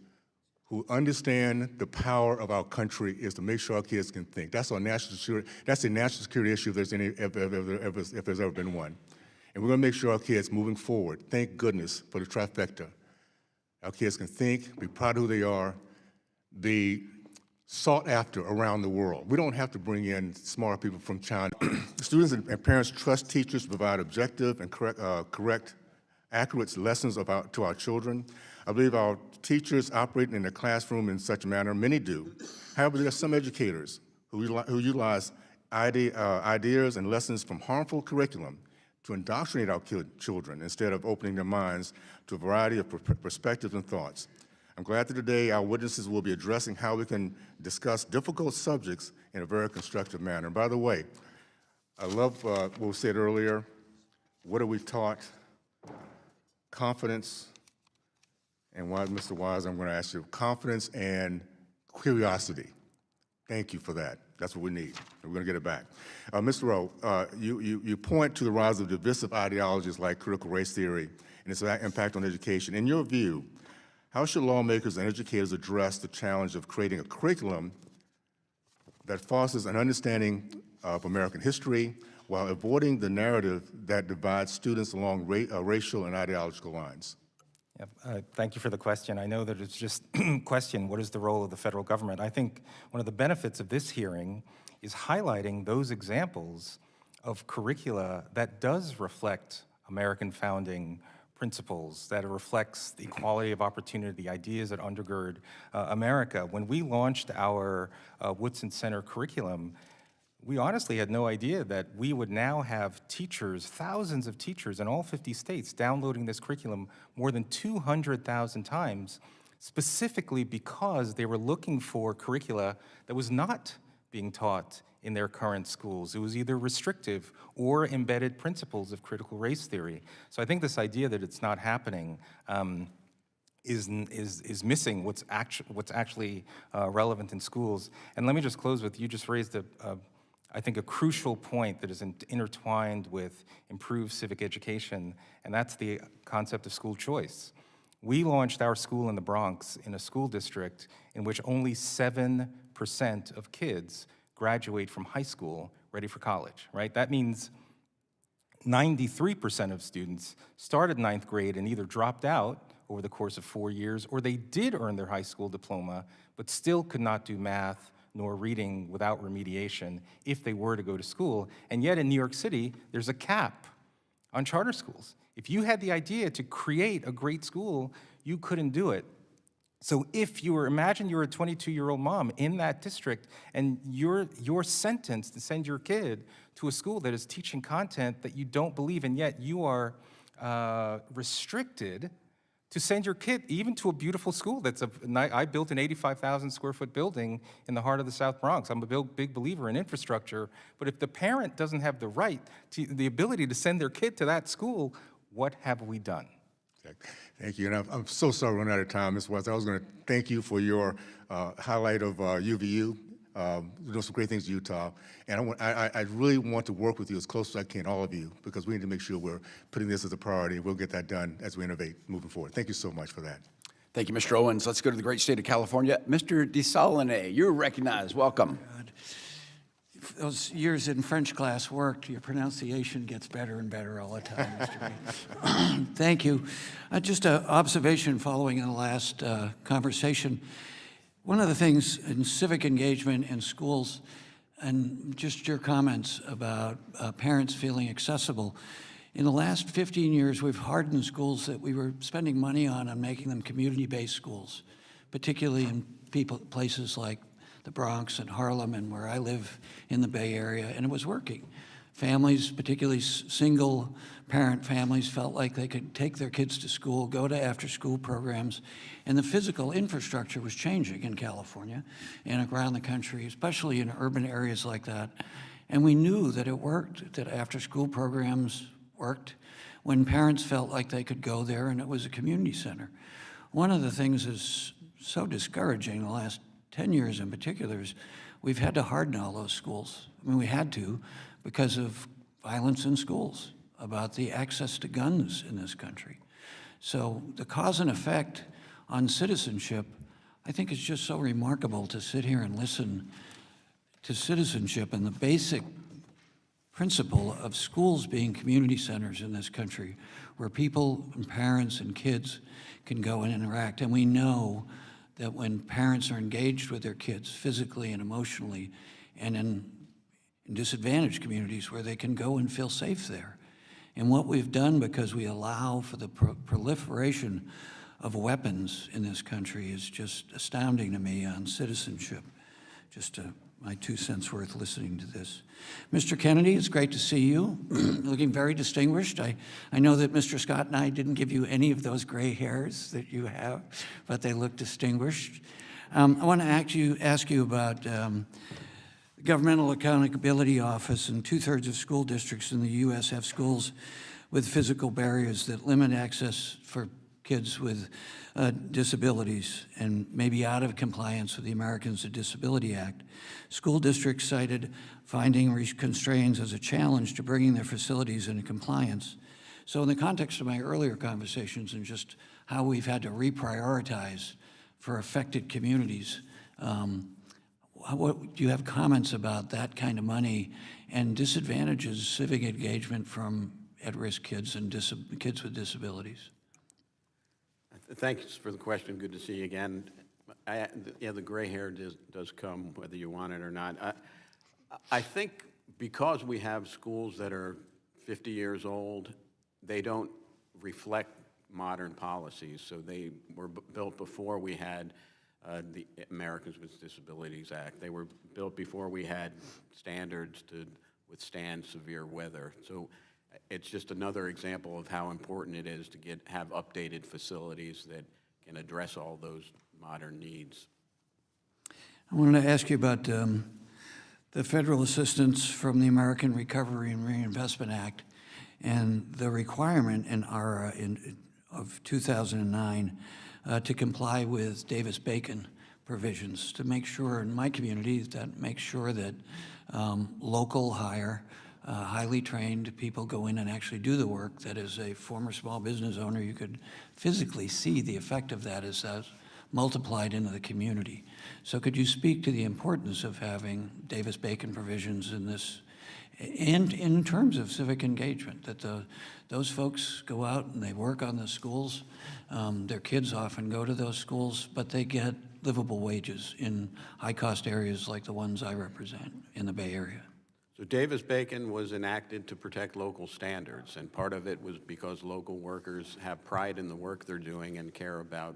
who understand the power of our country is to make sure our kids can think. That's our national security. That's a national security issue if there's ever been one. And we're going to make sure our kids, moving forward, thank goodness for the trifecta. Our kids can think, be proud of who they are, be sought after around the world. We don't have to bring in smart people from China. Students and parents trust teachers to provide objective and correct, accurate lessons to our children. I believe our teachers operate in the classroom in such a manner, many do. However, there are some educators who utilize ideas and lessons from harmful curriculum to indoctrinate our children instead of opening their minds to a variety of perspectives and thoughts. I'm glad that today our witnesses will be addressing how we can discuss difficult subjects in a very constructive manner. And by the way, I love what was said earlier. What are we taught? Confidence, and why, Mr. Wise, I'm going to ask you, confidence and curiosity. Thank you for that. That's what we need. We're going to get it back. Mr. Rowe, you point to the rise of divisive ideologies like critical race theory and its impact on education. In your view, how should lawmakers and educators address the challenge of creating a curriculum that fosters an understanding of American history while avoiding the narrative that divides students along racial and ideological lines? Yeah, thank you for the question. I know that it's just question, what is the role of the federal government? I think one of the benefits of this hearing is highlighting those examples of curricula that does reflect American founding principles, that it reflects the equality of opportunity, the ideas that undergird America. When we launched our Woodson Center curriculum, we honestly had no idea that we would now have teachers, thousands of teachers in all 50 states downloading this curriculum more than 200,000 times, specifically because they were looking for curricula that was not being taught in their current schools. It was either restrictive or embedded principles of critical race theory. So I think this idea that it's not happening is missing what's actually relevant in schools. And let me just close with, you just raised I think a crucial point that is intertwined with improved civic education, and that's the concept of school choice. We launched our school in the Bronx in a school district in which only 7% of kids graduate from high school ready for college, right? That means 93% of students started ninth grade and either dropped out over the course of 4 years, or they did earn their high school diploma, but still could not do math nor reading without remediation if they were to go to school. And yet in New York City, there's a cap on charter schools. If you had the idea to create a great school, you couldn't do it. So if you were, imagine you're a 22-year-old mom in that district and you're sentenced to send your kid to a school that is teaching content that you don't believe, and yet you are restricted to send your kid even to a beautiful school I built an 85,000 square foot building in the heart of the South Bronx. I'm a big believer in infrastructure, but if the parent doesn't have the ability to send their kid to that school, what have we done? Thank you, and I'm so sorry we're running out of time, Ms. West. I was going to thank you for your highlight of UVU. Doing some great things in Utah, and I really want to work with you as close as I can, all of you, because we need to make sure we're putting this as a priority. We'll get that done as we innovate moving forward. Thank you so much for that. Thank you, Mr. Owens. Let's go to the great state of California. Mr. DeSaulnier, you're recognized. Welcome. If those years in French class worked, your pronunciation gets better and better all the time, Mr. Reed. Thank you. Just an observation following the last conversation. One of the things in civic engagement in schools, and just your comments about parents feeling accessible, in the last 15 years, we've hardened schools that we were spending money on making them community-based schools, particularly in places like the Bronx and Harlem and where I live in the Bay Area, and it was working. Families, particularly single-parent families, felt like they could take their kids to school, go to after-school programs, and the physical infrastructure was changing in California and around the country, especially in urban areas like that. And we knew that it worked, that after-school programs worked when parents felt like they could go there and it was a community center. One of the things that's so discouraging the last 10 years in particular is we've had to harden all those schools. I mean, we had to because of violence in schools, about the access to guns in this country. So the cause and effect on citizenship, I think is just so remarkable to sit here and listen to citizenship and the basic principle of schools being community centers in this country where people and parents and kids can go and interact. And we know that when parents are engaged with their kids physically and emotionally, and in disadvantaged communities where they can go and feel safe there. And what we've done, because we allow for the proliferation of weapons in this country, is just astounding to me on citizenship. Just my 2 cents worth listening to this. Mr. Kennedy, it's great to see you, looking very distinguished. I know that Mr. Scott and I didn't give you any of those gray hairs that you have, but they look distinguished. I want to ask you about the Governmental Accountability Office, and 2/3 of school districts in the U.S. have schools with physical barriers that limit access for kids with disabilities and maybe out of compliance with the Americans with Disability Act. School districts cited finding constraints as a challenge to bringing their facilities into compliance. So in the context of my earlier conversations and just how we've had to reprioritize for affected communities, do you have comments about that kind of money and disadvantages civic engagement from at-risk kids and kids with disabilities? Thanks for the question. Good to see you again. Yeah, the gray hair does come whether you want it or not. I think because we have schools that are 50 years old, they don't reflect modern policies. So they were built before we had the Americans with Disabilities Act. They were built before we had standards to withstand severe weather. So it's just another example of how important it is to have updated facilities that can address all those modern needs. I wanted to ask you about the federal assistance from the American Recovery and Reinvestment Act and the requirement in our of 2009 to comply with Davis-Bacon provisions to make sure in my community that local highly trained people go in and actually do the work, that as a former small business owner, you could physically see the effect of that as multiplied into the community. So could you speak to the importance of having Davis-Bacon provisions in this, and in terms of civic engagement, that those folks go out and they work on the schools, their kids often go to those schools, but they get livable wages in high-cost areas like the ones I represent in the Bay Area? So Davis-Bacon was enacted to protect local standards, and part of it was because local workers have pride in the work they're doing and care about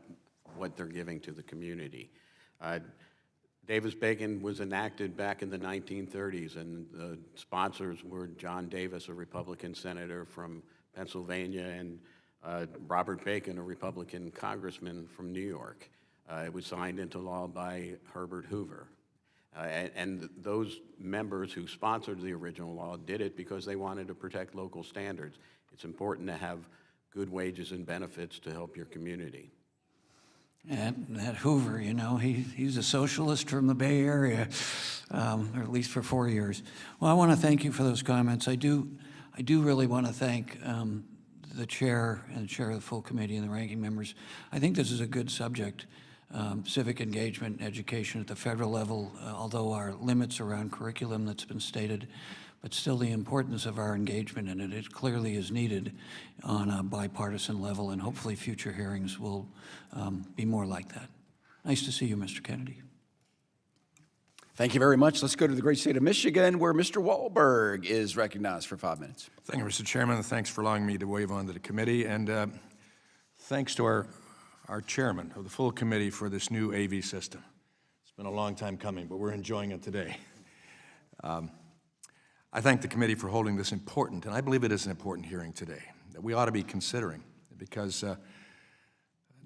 what they're giving to the community. Davis-Bacon was enacted back in the 1930s, and the sponsors were John Davis, a Republican senator from Pennsylvania, and Robert Bacon, a Republican congressman from New York. It was signed into law by Herbert Hoover. And those members who sponsored the original law did it because they wanted to protect local standards. It's important to have good wages and benefits to help your community. And that Hoover, you know, he's a socialist from the Bay Area, or at least for 4 years. Well, I want to thank you for those comments. I do really want to thank the chair and the chair of the full committee and the ranking members. I think this is a good subject, civic engagement and education at the federal level, although our limits around curriculum that's been stated, but still the importance of our engagement in it. It clearly is needed on a bipartisan level, and hopefully future hearings will be more like that. Nice to see you, Mr. Kennedy. Thank you very much. Let's go to the great state of Michigan, where Mr. Wahlberg is recognized for 5 minutes. Thank you, Mr. Chairman, and thanks for allowing me to wave on to the committee. And thanks to our chairman of the full committee for this new AV system. It's been a long time coming, but we're enjoying it today. I thank the committee for holding this important, and I believe it is an important hearing today, that we ought to be considering, because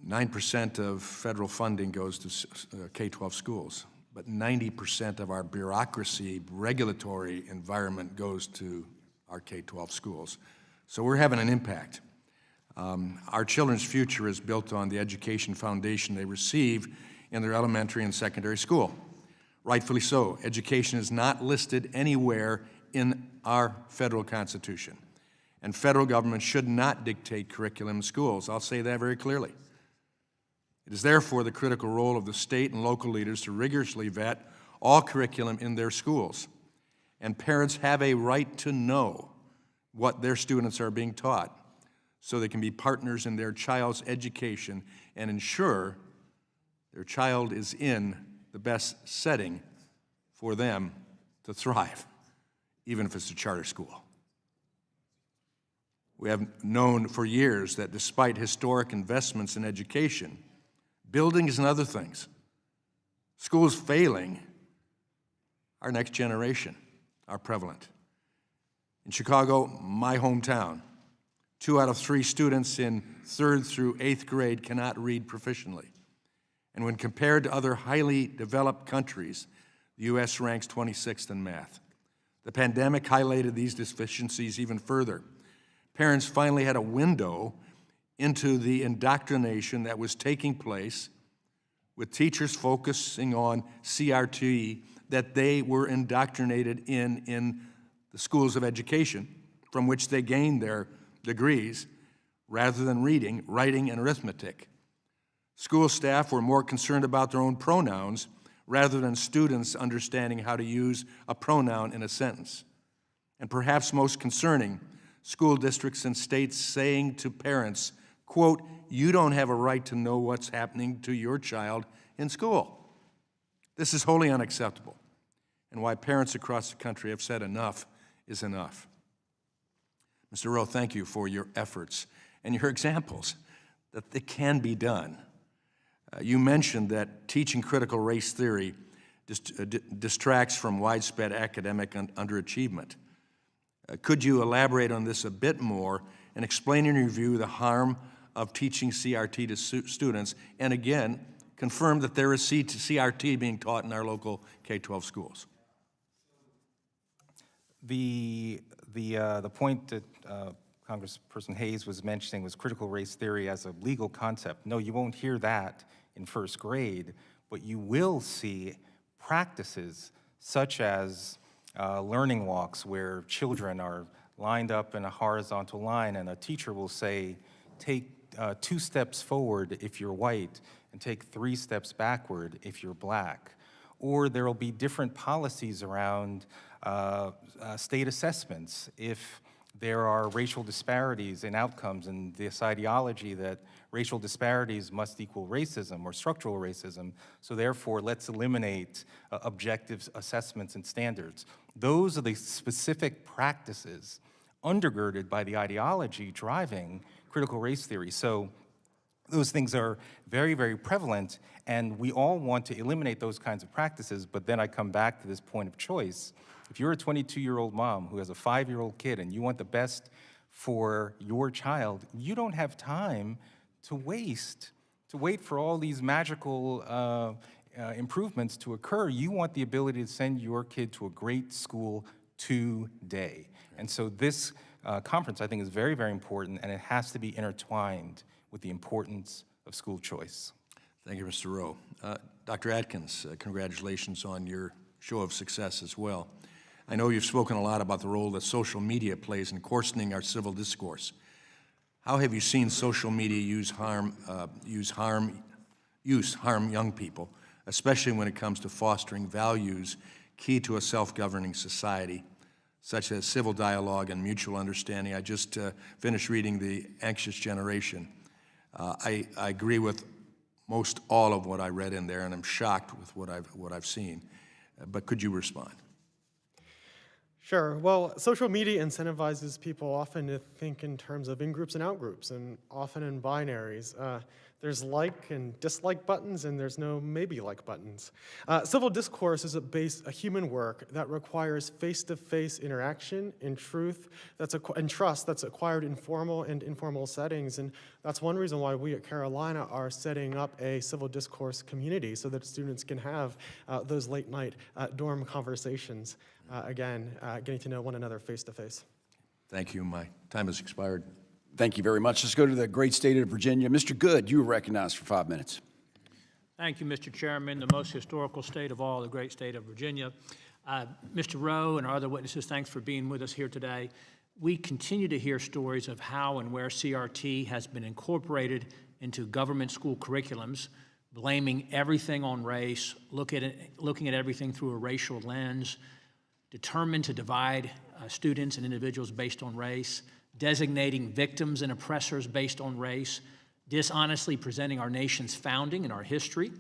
9% of federal funding goes to K-12 schools, but 90% of our bureaucracy, regulatory environment goes to our K-12 schools. So we're having an impact. Our children's future is built on the education foundation they receive in their elementary and secondary school. Rightfully so. Education is not listed anywhere in our federal Constitution. And federal government should not dictate curriculum in schools. I'll say that very clearly. It is therefore the critical role of the state and local leaders to rigorously vet all curriculum in their schools. And parents have a right to know what their students are being taught, so they can be partners in their child's education and ensure their child is in the best setting for them to thrive, even if it's a charter school. We have known for years that despite historic investments in education, buildings and other things, schools failing, our next generation are prevalent. In Chicago, my hometown, 2 out of 3 students in 3rd through 8th grade cannot read proficiently. And when compared to other highly developed countries, the U.S. ranks 26th in math. The pandemic highlighted these deficiencies even further. Parents finally had a window into the indoctrination that was taking place, with teachers focusing on CRT that they were indoctrinated in the schools of education from which they gained their degrees, rather than reading, writing, and arithmetic. School staff were more concerned about their own pronouns rather than students understanding how to use a pronoun in a sentence. And perhaps most concerning, school districts and states saying to parents, quote, "You don't have a right to know what's happening to your child in school." This is wholly unacceptable, and why parents across the country have said enough is enough. Mr. Rowe, thank you for your efforts and your examples that it can be done. You mentioned that teaching critical race theory distracts from widespread academic underachievement. Could you elaborate on this a bit more and explain in your view the harm of teaching CRT to students, and again, confirm that there is CRT being taught in our local K-12 schools? The point that Congressperson Hayes was mentioning was critical race theory as a legal concept. No, you won't hear that in 1st grade, but you will see practices such as learning walks where children are lined up in a horizontal line, and a teacher will say, take 2 steps forward if you're white, and take 3 steps backward if you're black. Or there will be different policies around state assessments if there are racial disparities in outcomes, and this ideology that racial disparities must equal racism or structural racism, so therefore let's eliminate objective assessments and standards. Those are the specific practices undergirded by the ideology driving critical race theory. So those things are very, very prevalent, and we all want to eliminate those kinds of practices, but then I come back to this point of choice. If you're a 22-year-old mom who has a 5-year-old kid and you want the best for your child, you don't have time to wait for all these magical improvements to occur. You want the ability to send your kid to a great school today. And so this conference, I think, is very, very important, and it has to be intertwined with the importance of school choice. Thank you, Mr. Rowe. Dr. Atkins, congratulations on your show of success as well. I know you've spoken a lot about the role that social media plays in coarsening our civil discourse. How have you seen social media harm young people, especially when it comes to fostering values key to a self-governing society, such as civil dialogue and mutual understanding? I just finished reading The Anxious Generation. I agree with most all of what I read in there, and I'm shocked with what I've seen. But could you respond? Sure. Well, social media incentivizes people often to think in terms of in-groups and out-groups, and often in binaries. There's like and dislike buttons, and there's no maybe-like buttons. Civil discourse is a human work that requires face-to-face interaction and truth and trust that's acquired in formal and informal settings. And that's one reason why we at Carolina are setting up a civil discourse community so that students can have those late-night dorm conversations, getting to know one another face-to-face. Thank you. My time has expired. Thank you very much. Let's go to the great state of Virginia. Mr. Good, you are recognized for 5 minutes. Thank you, Mr. Chairman. The most historical state of all, the great state of Virginia. Mr. Rowe and our other witnesses, thanks for being with us here today. We continue to hear stories of how and where CRT has been incorporated into government school curriculums, blaming everything on race, looking at everything through a racial lens, determined to divide students and individuals based on race, designating victims and oppressors based on race, dishonestly presenting our nation's founding and our history,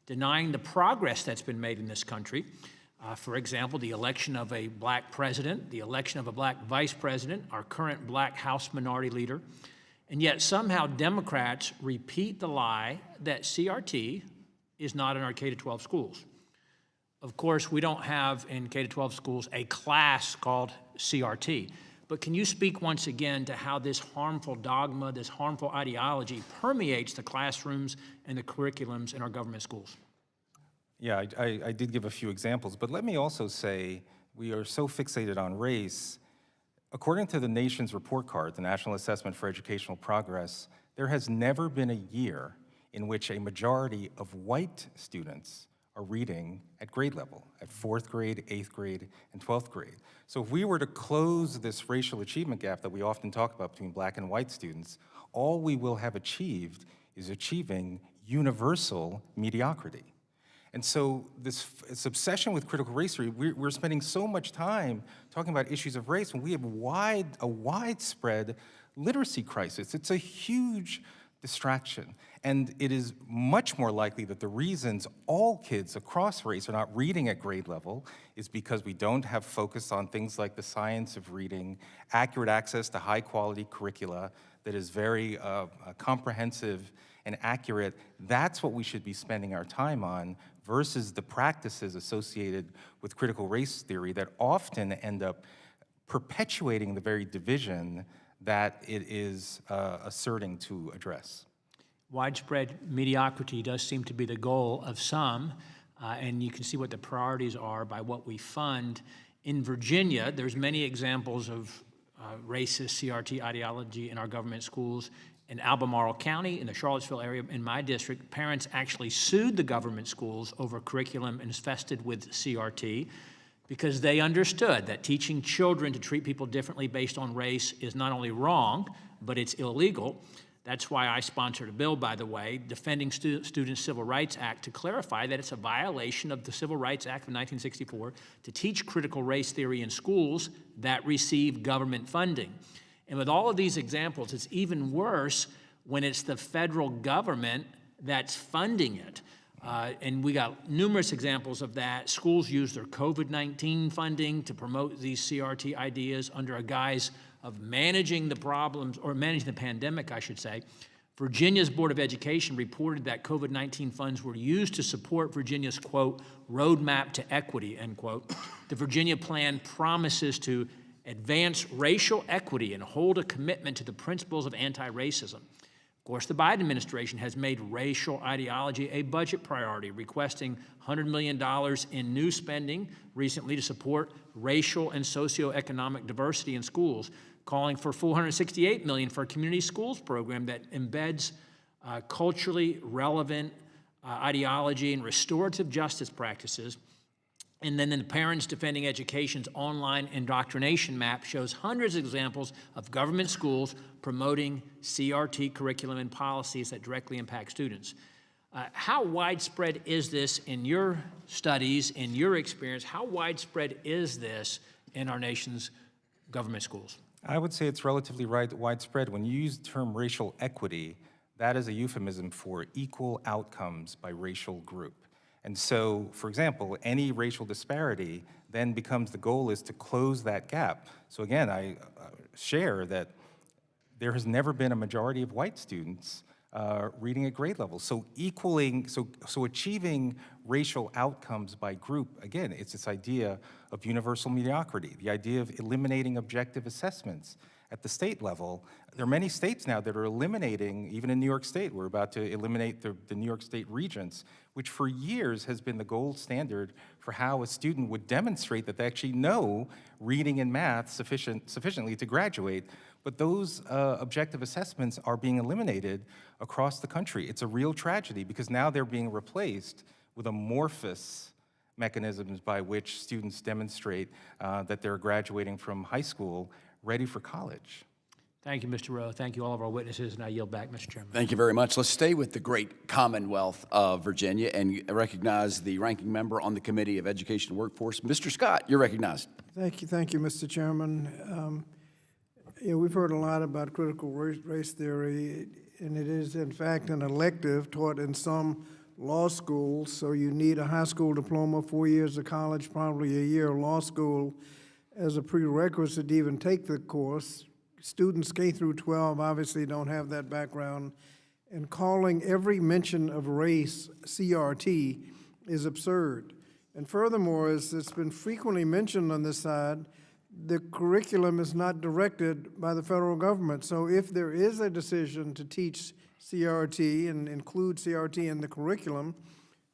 denying the progress that's been made in this country. For example, the election of a black president, the election of a black vice president, our current black House minority leader, and yet somehow Democrats repeat the lie that CRT is not in our K-12 schools. Of course, we don't have in K-12 schools a class called CRT. But can you speak once again to how this harmful dogma, this harmful ideology permeates the classrooms and the curriculums in our government schools? Yeah, I did give a few examples, but let me also say we are so fixated on race. According to the nation's report card, the National Assessment for Educational Progress, there has never been a year in which a majority of white students are reading at grade level, at 4th grade, 8th grade, and 12th grade. So if we were to close this racial achievement gap that we often talk about between black and white students, all we will have achieved is achieving universal mediocrity. And so this obsession with critical race theory, we're spending so much time talking about issues of race when we have a widespread literacy crisis. It's a huge distraction. And it is much more likely that the reasons all kids across race are not reading at grade level is because we don't have focus on things like the science of reading, accurate access to high quality curricula that is very comprehensive and accurate. That's what we should be spending our time on versus the practices associated with critical race theory that often end up perpetuating the very division that it is asserting to address. Widespread mediocrity does seem to be the goal of some, and you can see what the priorities are by what we fund. In Virginia, there's many examples of racist CRT ideology in our government schools. In Albemarle County, in the Charlottesville area, in my district, parents actually sued the government schools over curriculum infested with CRT because they understood that teaching children to treat people differently based on race is not only wrong, but it's illegal. That's why I sponsored a bill, by the way, Defending Students' Civil Rights Act, to clarify that it's a violation of the Civil Rights Act of 1964 to teach critical race theory in schools that receive government funding. And with all of these examples, it's even worse when it's the federal government that's funding it. And we got numerous examples of that. Schools use their COVID-19 funding to promote these CRT ideas under a guise of managing the problems, or managing the pandemic, I should say. Virginia's Board of Education reported that COVID-19 funds were used to support Virginia's, quote, roadmap to equity, end quote. The Virginia plan promises to advance racial equity and hold a commitment to the principles of anti-racism. course, the Biden administration has made racial ideology a budget priority, requesting $100 million in new spending recently to support racial and socioeconomic diversity in schools, calling for $468 million for a community schools program that embeds culturally relevant ideology and restorative justice practices. And then the Parents Defending Education's online indoctrination map shows hundreds of examples of government schools promoting CRT curriculum and policies that directly impact students. How widespread is this in your studies, in your experience? How widespread is this in our nation's government schools? I would say it's relatively widespread. When you use the term racial equity, that is a euphemism for equal outcomes by racial group. And so, for example, any racial disparity then becomes the goal is to close that gap. So again, I share that there has never been a majority of white students reading at grade level. So so achieving racial outcomes by group, again, it's this idea of universal mediocrity, the idea of eliminating objective assessments. At the state level, there are many states now that are eliminating, even in New York State, we're about to eliminate the New York State regents, which for years has been the gold standard for how a student would demonstrate that they actually know reading and math sufficiently to graduate. But those objective assessments are being eliminated across the country. It's a real tragedy because now they're being replaced with amorphous mechanisms by which students demonstrate that they're graduating from high school ready for college. Thank you, Mr. Rowe. Thank you, all of our witnesses, and I yield back, Mr. Chairman. Thank you very much. Let's stay with the great Commonwealth of Virginia and recognize the ranking member on the Committee of Education and Workforce. Mr. Scott, you're recognized. Thank you, Mr. Chairman. We've heard a lot about critical race theory, and it is, in fact, an elective taught in some law schools. So you need a high school diploma, 4 years of college, probably a year of law school as a prerequisite to even take the course. Students K through 12 obviously don't have that background, and calling every mention of race CRT is absurd. And furthermore, as it's been frequently mentioned on this side, the curriculum is not directed by the federal government. So if there is a decision to teach CRT and include CRT in the curriculum,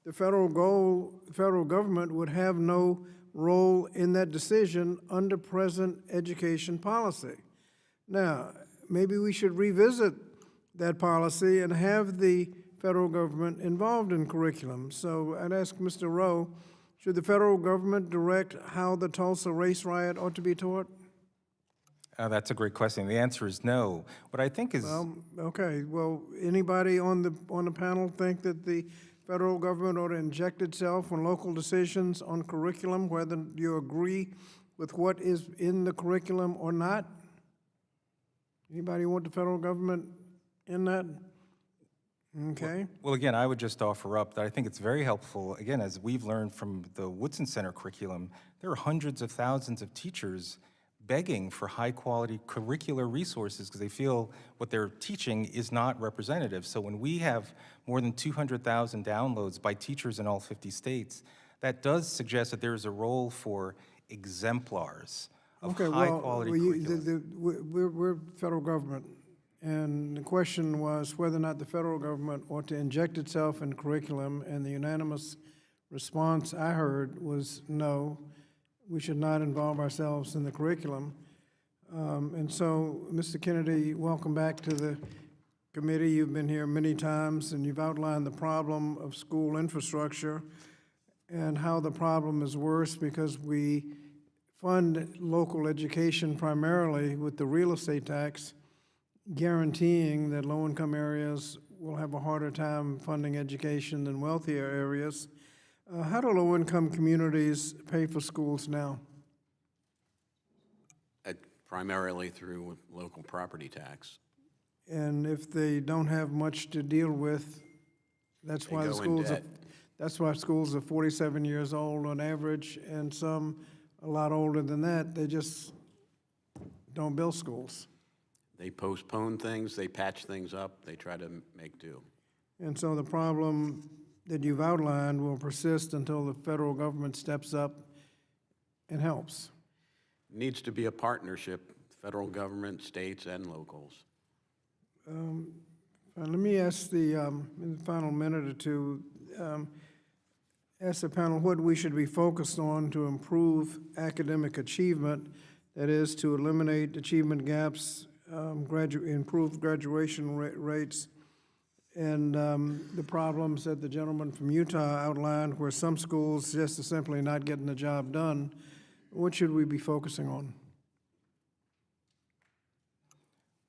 the federal government would have no role in that decision under present education policy. Now, maybe we should revisit that policy and have the federal government involved in curriculum. So I'd ask Mr. Rowe, should the federal government direct how the Tulsa race riot ought to be taught? That's a great question. The answer is no. What I think is... Okay. Well, anybody on the panel think that the federal government ought to inject itself on local decisions on curriculum, whether you agree with what is in the curriculum or not? Anybody want the federal government in that? Okay. Well, again, I would just offer up that I think it's very helpful. Again, as we've learned from the Woodson Center curriculum, there are hundreds of thousands of teachers begging for high-quality curricular resources because they feel what they're teaching is not representative. So when we have more than 200,000 downloads by teachers in all 50 states, that does suggest that there is a role for exemplars of high-quality curriculum. We're federal government, and the question was whether or not the federal government ought to inject itself in curriculum, and the unanimous response I heard was no. We should not involve ourselves in the curriculum. And so, Mr. Kennedy, welcome back to the committee. You've been here many times, and you've outlined the problem of school infrastructure and how the problem is worse because we fund local education primarily with the real estate tax, guaranteeing that low-income areas will have a harder time funding education than wealthier areas. How do low-income communities pay for schools now? Primarily through local property tax. And if they don't have much to deal with, that's why schools are 47 years old on average, and some a lot older than that. They just don't build schools. They postpone things, they patch things up, they try to make do. And so the problem that you've outlined will persist until the federal government steps up and helps. Needs to be a partnership, federal government, states, and locals. Let me ask in the final minute or two, ask the panel what we should be focused on to improve academic achievement, that is, to eliminate achievement gaps, improve graduation rates, and the problems that the gentleman from Utah outlined, where some schools just are simply not getting the job done. What should we be focusing on?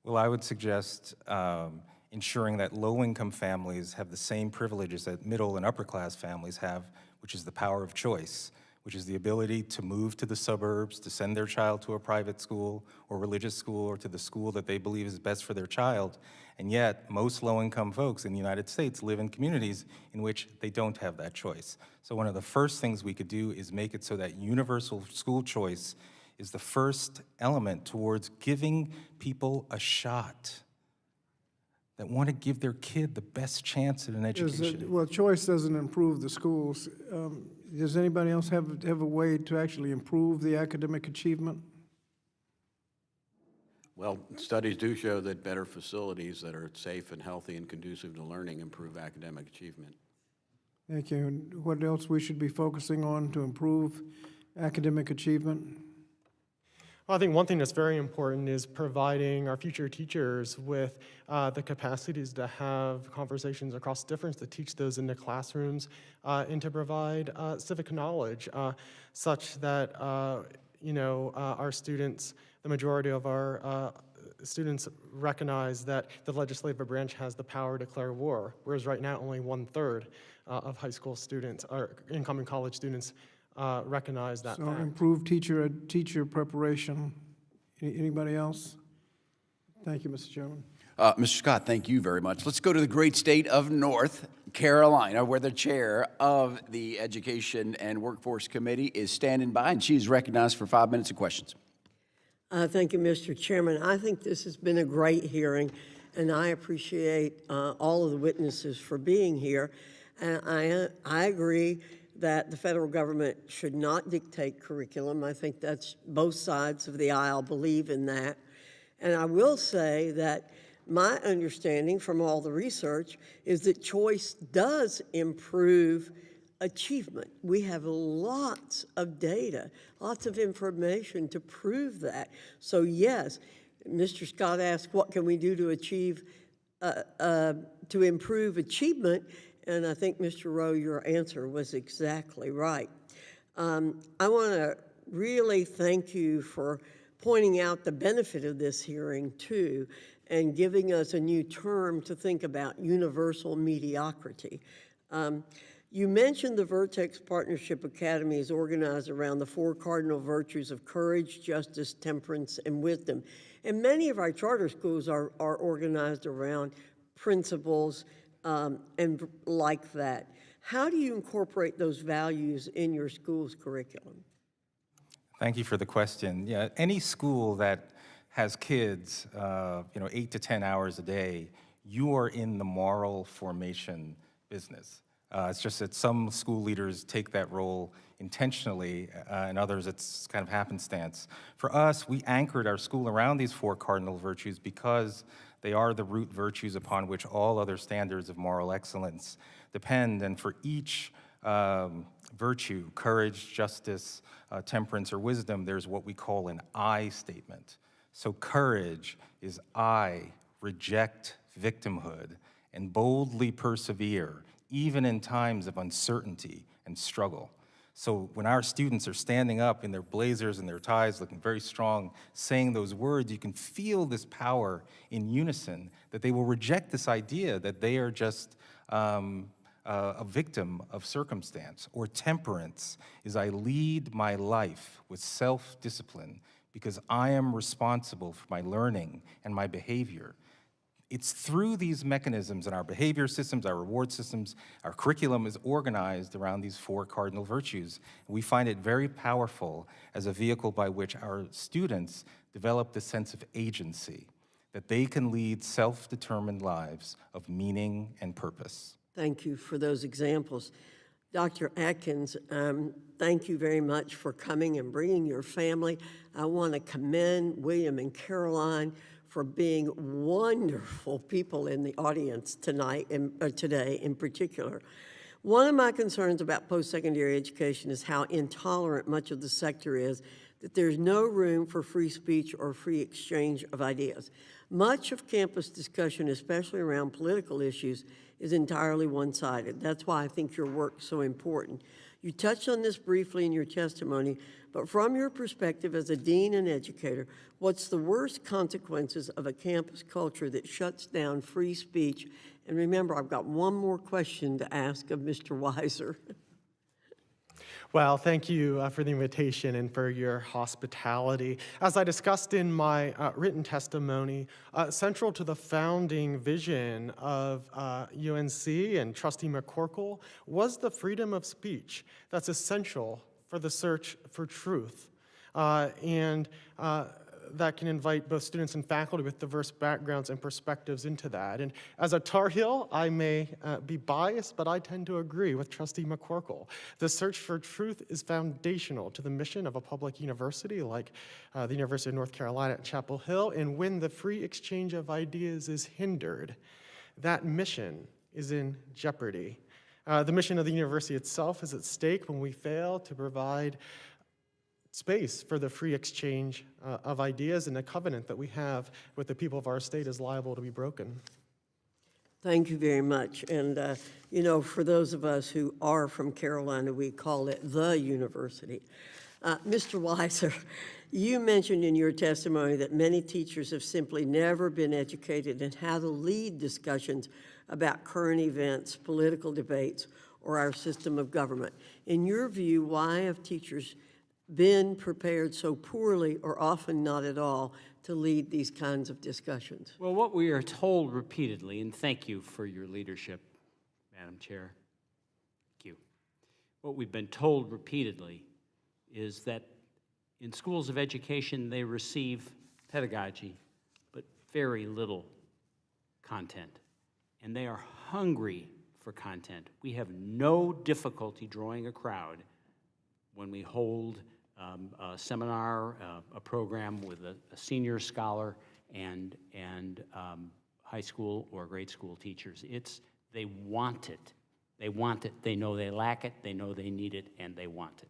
Well, I would suggest ensuring that low-income families have the same privileges that middle and upper-class families have, which is the power of choice, which is the ability to move to the suburbs, to send their child to a private school or religious school or to the school that they believe is best for their child. And yet, most low-income folks in the United States live in communities in which they don't have that choice. So one of the first things we could do is make it so that universal school choice is the first element towards giving people a shot that want to give their kid the best chance at an education. Well, choice doesn't improve the schools. Does anybody else have a way to actually improve the academic achievement? Well, studies do show that better facilities that are safe and healthy and conducive to learning improve academic achievement. Thank you. And what else we should be focusing on to improve academic achievement? Well, I think one thing that's very important is providing our future teachers with the capacities to have conversations across difference, to teach those in the classrooms, and to provide civic knowledge such that our students, the majority of our students recognize that the legislative branch has the power to declare war, whereas right now only 1/3 of high school students or incoming college students recognize that So fact. improve teacher preparation. Anybody else? Thank you, Mr. Chairman. Mr. Scott, thank you very much. Let's go to the great state of North Carolina, where the chair of the Education and Workforce Committee is standing by, and she is recognized for 5 minutes of questions. Thank you, Mr. Chairman. I think this has been a great hearing, and I appreciate all of the witnesses for being here. And I agree that the federal government should not dictate curriculum. I think that's both sides of the aisle believe in that. And I will say that my understanding from all the research is that choice does improve achievement. We have lots of data, lots of information to prove that. So yes, Mr. Scott asked, what can we do to achieve, to improve achievement? And I think, Mr. Rowe, your answer was exactly right. I want to really thank you for pointing out the benefit of this hearing, too, and giving us a new term to think about, universal mediocrity. You mentioned the Vertex Partnership Academy is organized around the 4 cardinal virtues of courage, justice, temperance, and wisdom. And many of our charter schools are organized around principles and like that. How do you incorporate those values in your school's curriculum? Thank you for the question. Yeah, any school that has kids, 8 to 10 hours a day, you are in the moral formation business. It's just that some school leaders take that role intentionally, and others it's kind of happenstance. For us, we anchored our school around these 4 cardinal virtues because they are the root virtues upon which all other standards of moral excellence depend. And for each virtue, courage, justice, temperance, or wisdom, there's what we call an I statement. So courage is I reject victimhood and boldly persevere, even in times of uncertainty and struggle. So when our students are standing up in their blazers and their ties, looking very strong, saying those words, you can feel this power in unison, that they will reject this idea that they are just a victim of circumstance. Or temperance is I lead my life with self-discipline because I am responsible for my learning and my behavior. It's through these mechanisms in our behavior systems, our reward systems, our curriculum is organized around these 4 cardinal virtues. We find it very powerful as a vehicle by which our students develop the sense of agency, that they can lead self-determined lives of meaning and purpose. Thank you for those examples. Dr. Atkins, thank you very much for coming and bringing your family. I want to commend William and Caroline for being wonderful people in the audience tonight, today in particular. One of my concerns about post-secondary education is how intolerant much of the sector is, that there's no room for free speech or free exchange of ideas. Much of campus discussion, especially around political issues, is entirely one-sided. That's why I think your work is so important. You touched on this briefly in your testimony, but from your perspective as a dean and educator, what's the worst consequences of a campus culture that shuts down free speech? And remember, I've got one more question to ask of Mr. Weiser. Well, thank you for the invitation and for your hospitality. As I discussed in my written testimony, central to the founding vision of UNC and Trustee McCorkle was the freedom of speech that's essential for the search for truth. And that can invite both students and faculty with diverse backgrounds and perspectives into that. And as a Tar Heel, I may be biased, but I tend to agree with Trustee McCorkle. The search for truth is foundational to the mission of a public university like the University of North Carolina at Chapel Hill, and when the free exchange of ideas is hindered, that mission is in jeopardy. The mission of the university itself is at stake when we fail to provide space for the free exchange of ideas, and the covenant that we have with the people of our state is liable to be broken. Thank you very much. And, you know, for those of us who are from Carolina, we call it the university. Mr. Weiser, you mentioned in your testimony that many teachers have simply never been educated in how to lead discussions about current events, political debates, or our system of government. In your view, why have teachers been prepared so poorly, or often not at all, to lead these kinds of discussions? Well, what we are told repeatedly, and thank you for your leadership, Madam Chair. Thank you. What we've been told repeatedly is that in schools of education, they receive pedagogy, but very little content. And they are hungry for content. We have no difficulty drawing a crowd when we hold a seminar, a program with a senior scholar and high school or grade school teachers. They want it. They want it. They know they lack it. They know they need it, and they want it.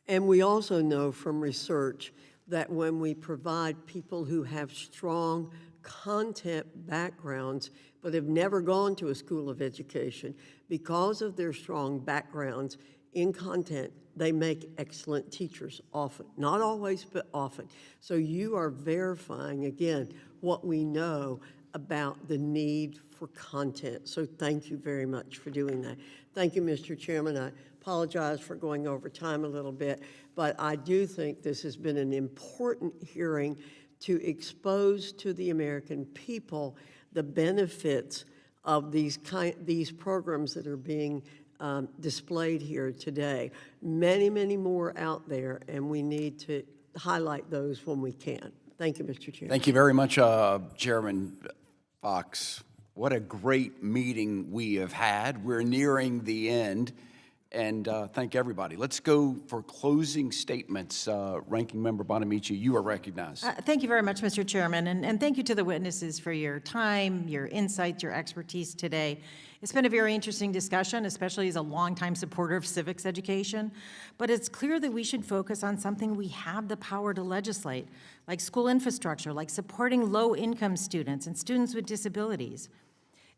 And we also know from research that when we provide people who have strong content backgrounds but have never gone to a school of education, because of their strong backgrounds in content, they make excellent teachers often. Not always, but often. So you are verifying, again, what we know about the need for content. So thank you very much for doing that. Thank you, Mr. Chairman. I apologize for going over time a little bit, but I do think this has been an important hearing to expose to the American people the benefits of these programs that are being displayed here today. Many, many more out there, and we need to highlight those when we can. Thank you, Mr. Chairman. Thank you very much, Chairman Fox. What a great meeting we have had. We're nearing the end, and thank everybody. Let's go for closing statements. Ranking Member Bonamici, you are recognized. Thank you very much, Mr. Chairman, and thank you to the witnesses for your time, your insights, your expertise today. It's been a very interesting discussion, especially as a longtime supporter of civics education, but it's clear that we should focus on something we have the power to legislate, like school infrastructure, like supporting low-income students and students with disabilities,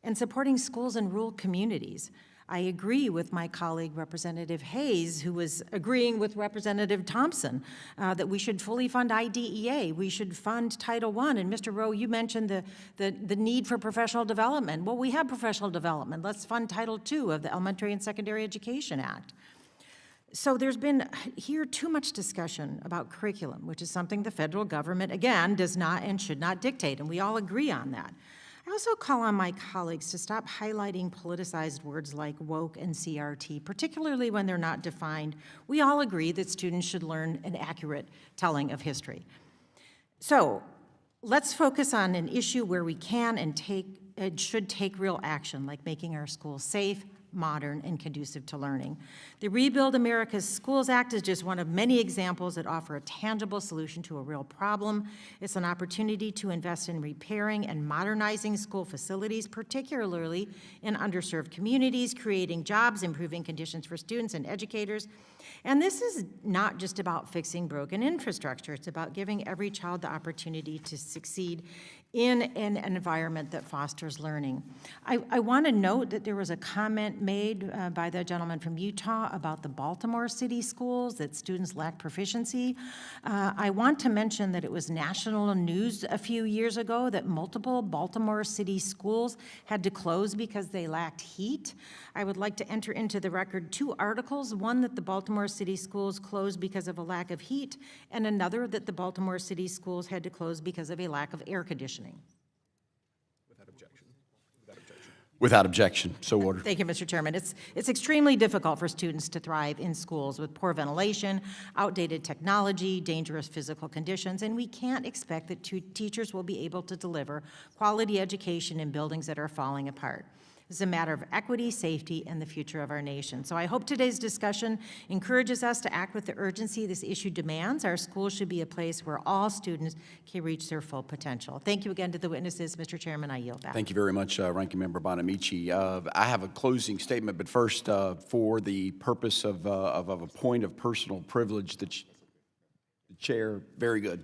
and supporting schools in rural communities. I agree with my colleague, Representative Hayes, who was agreeing with Representative Thompson that we should fully fund IDEA. We should fund Title I. And Mr. Rowe, you mentioned the need for professional development. Well, we have professional development. Let's fund Title II of the Elementary and Secondary Education Act. So there's been here too much discussion about curriculum, which is something the federal government, again, does not and should not dictate, and we all agree on that. I also call on my colleagues to stop highlighting politicized words like woke and CRT, particularly when they're not defined. We all agree that students should learn an accurate telling of history. So let's focus on an issue where we can and should take real action, like making our schools safe, modern, and conducive to learning. The Rebuild America's Schools Act is just one of many examples that offer a tangible solution to a real problem. It's an opportunity to invest in repairing and modernizing school facilities, particularly in underserved communities, creating jobs, improving conditions for students and educators. And this is not just about fixing broken infrastructure. It's about giving every child the opportunity to succeed in an environment that fosters learning. I want to note that there was a comment made by the gentleman from Utah about the Baltimore City schools, that students lack proficiency. I want to mention that it was national news a few years ago that multiple Baltimore City schools had to close because they lacked heat. I would like to enter into the record 2 articles, one that the Baltimore City schools closed because of a lack of heat, and another that the Baltimore City schools had to close because of a lack of air conditioning. Without objection, so ordered. Thank you, Mr. Chairman. It's extremely difficult for students to thrive in schools with poor ventilation, outdated technology, dangerous physical conditions, and we can't expect that teachers will be able to deliver quality education in buildings that are falling apart. It's a matter of equity, safety, and the future of our nation. So I hope today's discussion encourages us to act with the urgency this issue demands. Our schools should be a place where all students can reach their full potential. Thank you again to the witnesses. Mr. Chairman, I yield back. Thank you very much, Ranking Member Bonamici. I have a closing statement, but first, for the purpose of a point of personal privilege, the chair, very good.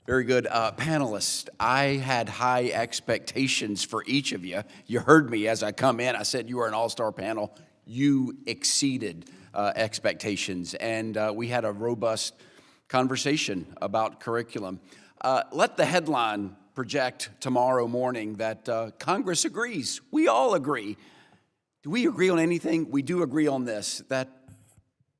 Very good. Panelists, I had high expectations for each of you. You heard me as I come in. I said you were an all-star panel. You exceeded expectations, and we had a robust conversation about curriculum. Let the headline project tomorrow morning that Congress agrees. We all agree. Do we agree on anything? We do agree on this, that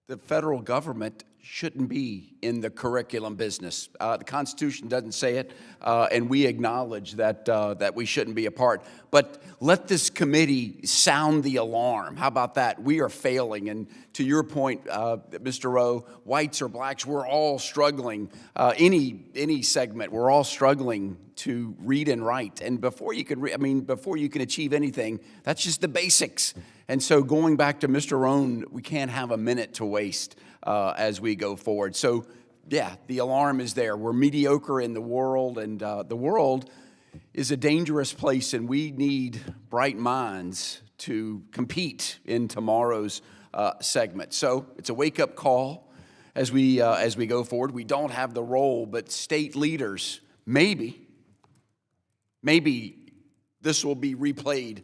the federal government shouldn't be in the curriculum business. The Constitution doesn't say it, and we acknowledge that we shouldn't be a part. But let this committee sound the alarm. How about that? We are failing. And to your point, Mr. Rowe, whites or blacks, we're all struggling. Any segment, we're all struggling to read and write. And before you can before you can achieve anything, that's just the basics. And so going back to Mr. Rohn, we can't have a minute to waste as we go forward. So, yeah, the alarm is there. We're mediocre in the world, and the world is a dangerous place, and we need bright minds to compete in tomorrow's segment. So it's a wake-up call as we go forward. We don't have the role, but state leaders, maybe this will be replayed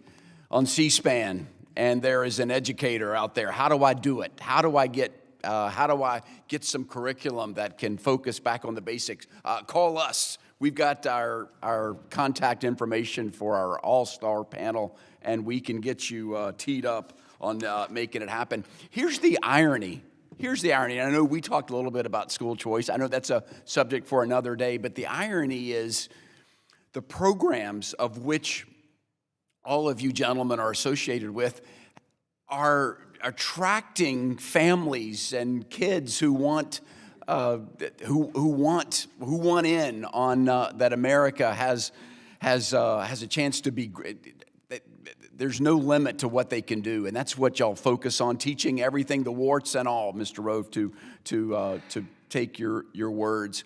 on C-SPAN, and there is an educator out there. How do I do it? How do I get some curriculum that can focus back on the basics? Call us. We've got our contact information for our all-star panel, and we can get you teed up on making it happen. Here's the irony. And I know we talked a little bit about school choice. I know that's a subject for another day, but the irony is the programs of which all of you gentlemen are associated with are attracting families and kids who want in on that America has a chance to be great. There's no limit to what they can do, and that's what y'all focus on, teaching everything, the warts and all, Mr. Rove, to take your words.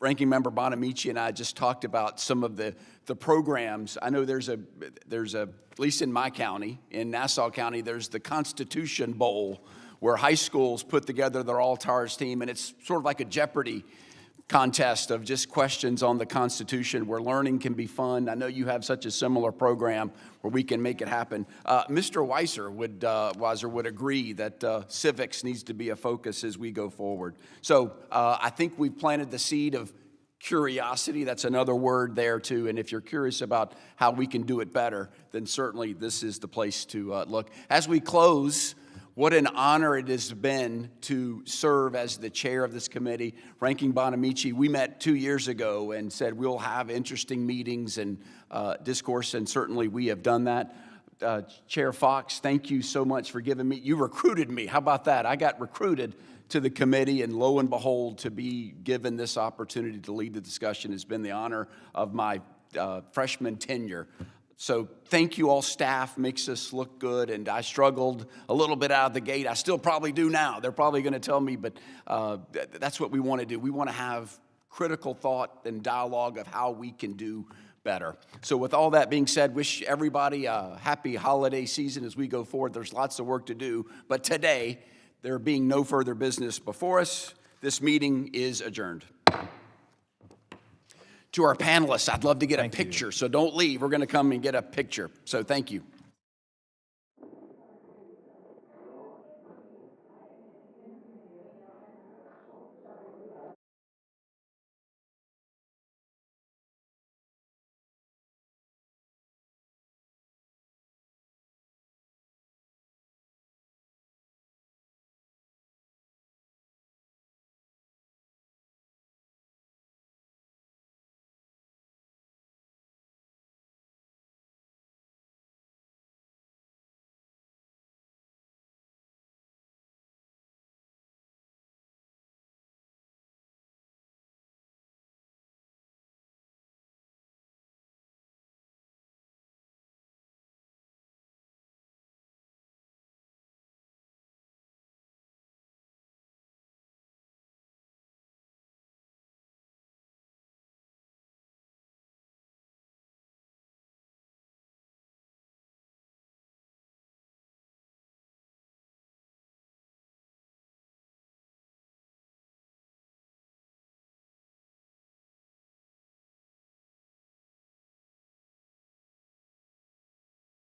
Ranking Member Bonamici and I just talked about some of the programs. I know there's a at least in my county, in Nassau County, there's the Constitution Bowl, where high schools put together their all-stars team, and it's sort of like a Jeopardy contest of just questions on the Constitution where learning can be fun. I know you have such a similar program where we can make it happen. Mr. Weiser would agree that civics needs to be a focus as we go forward. So I think we've planted the seed of curiosity. That's another word there too. And if you're curious about how we can do it better, then certainly this is the place to look. As we close, what an honor it has been to serve as the chair of this committee. Ranking Bonamici, we met 2 years ago and said we'll have interesting meetings and discourse, and certainly we have done that. Chair Fox, thank you so much for giving me, you recruited me. How about that? I got recruited to the committee, and lo and behold, to be given this opportunity to lead the discussion has been the honor of my freshman tenure. So thank you all, staff, makes us look good, and I struggled a little bit out of the gate. I still probably do now. They're probably going to tell me, but that's what we want to do. We want to have critical thought and dialogue of how we can do better. So with all that being said, wish everybody a happy holiday season as we go forward. There's lots of work to do, but today, there being no further business before us, this meeting is adjourned. To our panelists, I'd love to get a picture, so don't leave. We're going to come and get a picture. So thank you.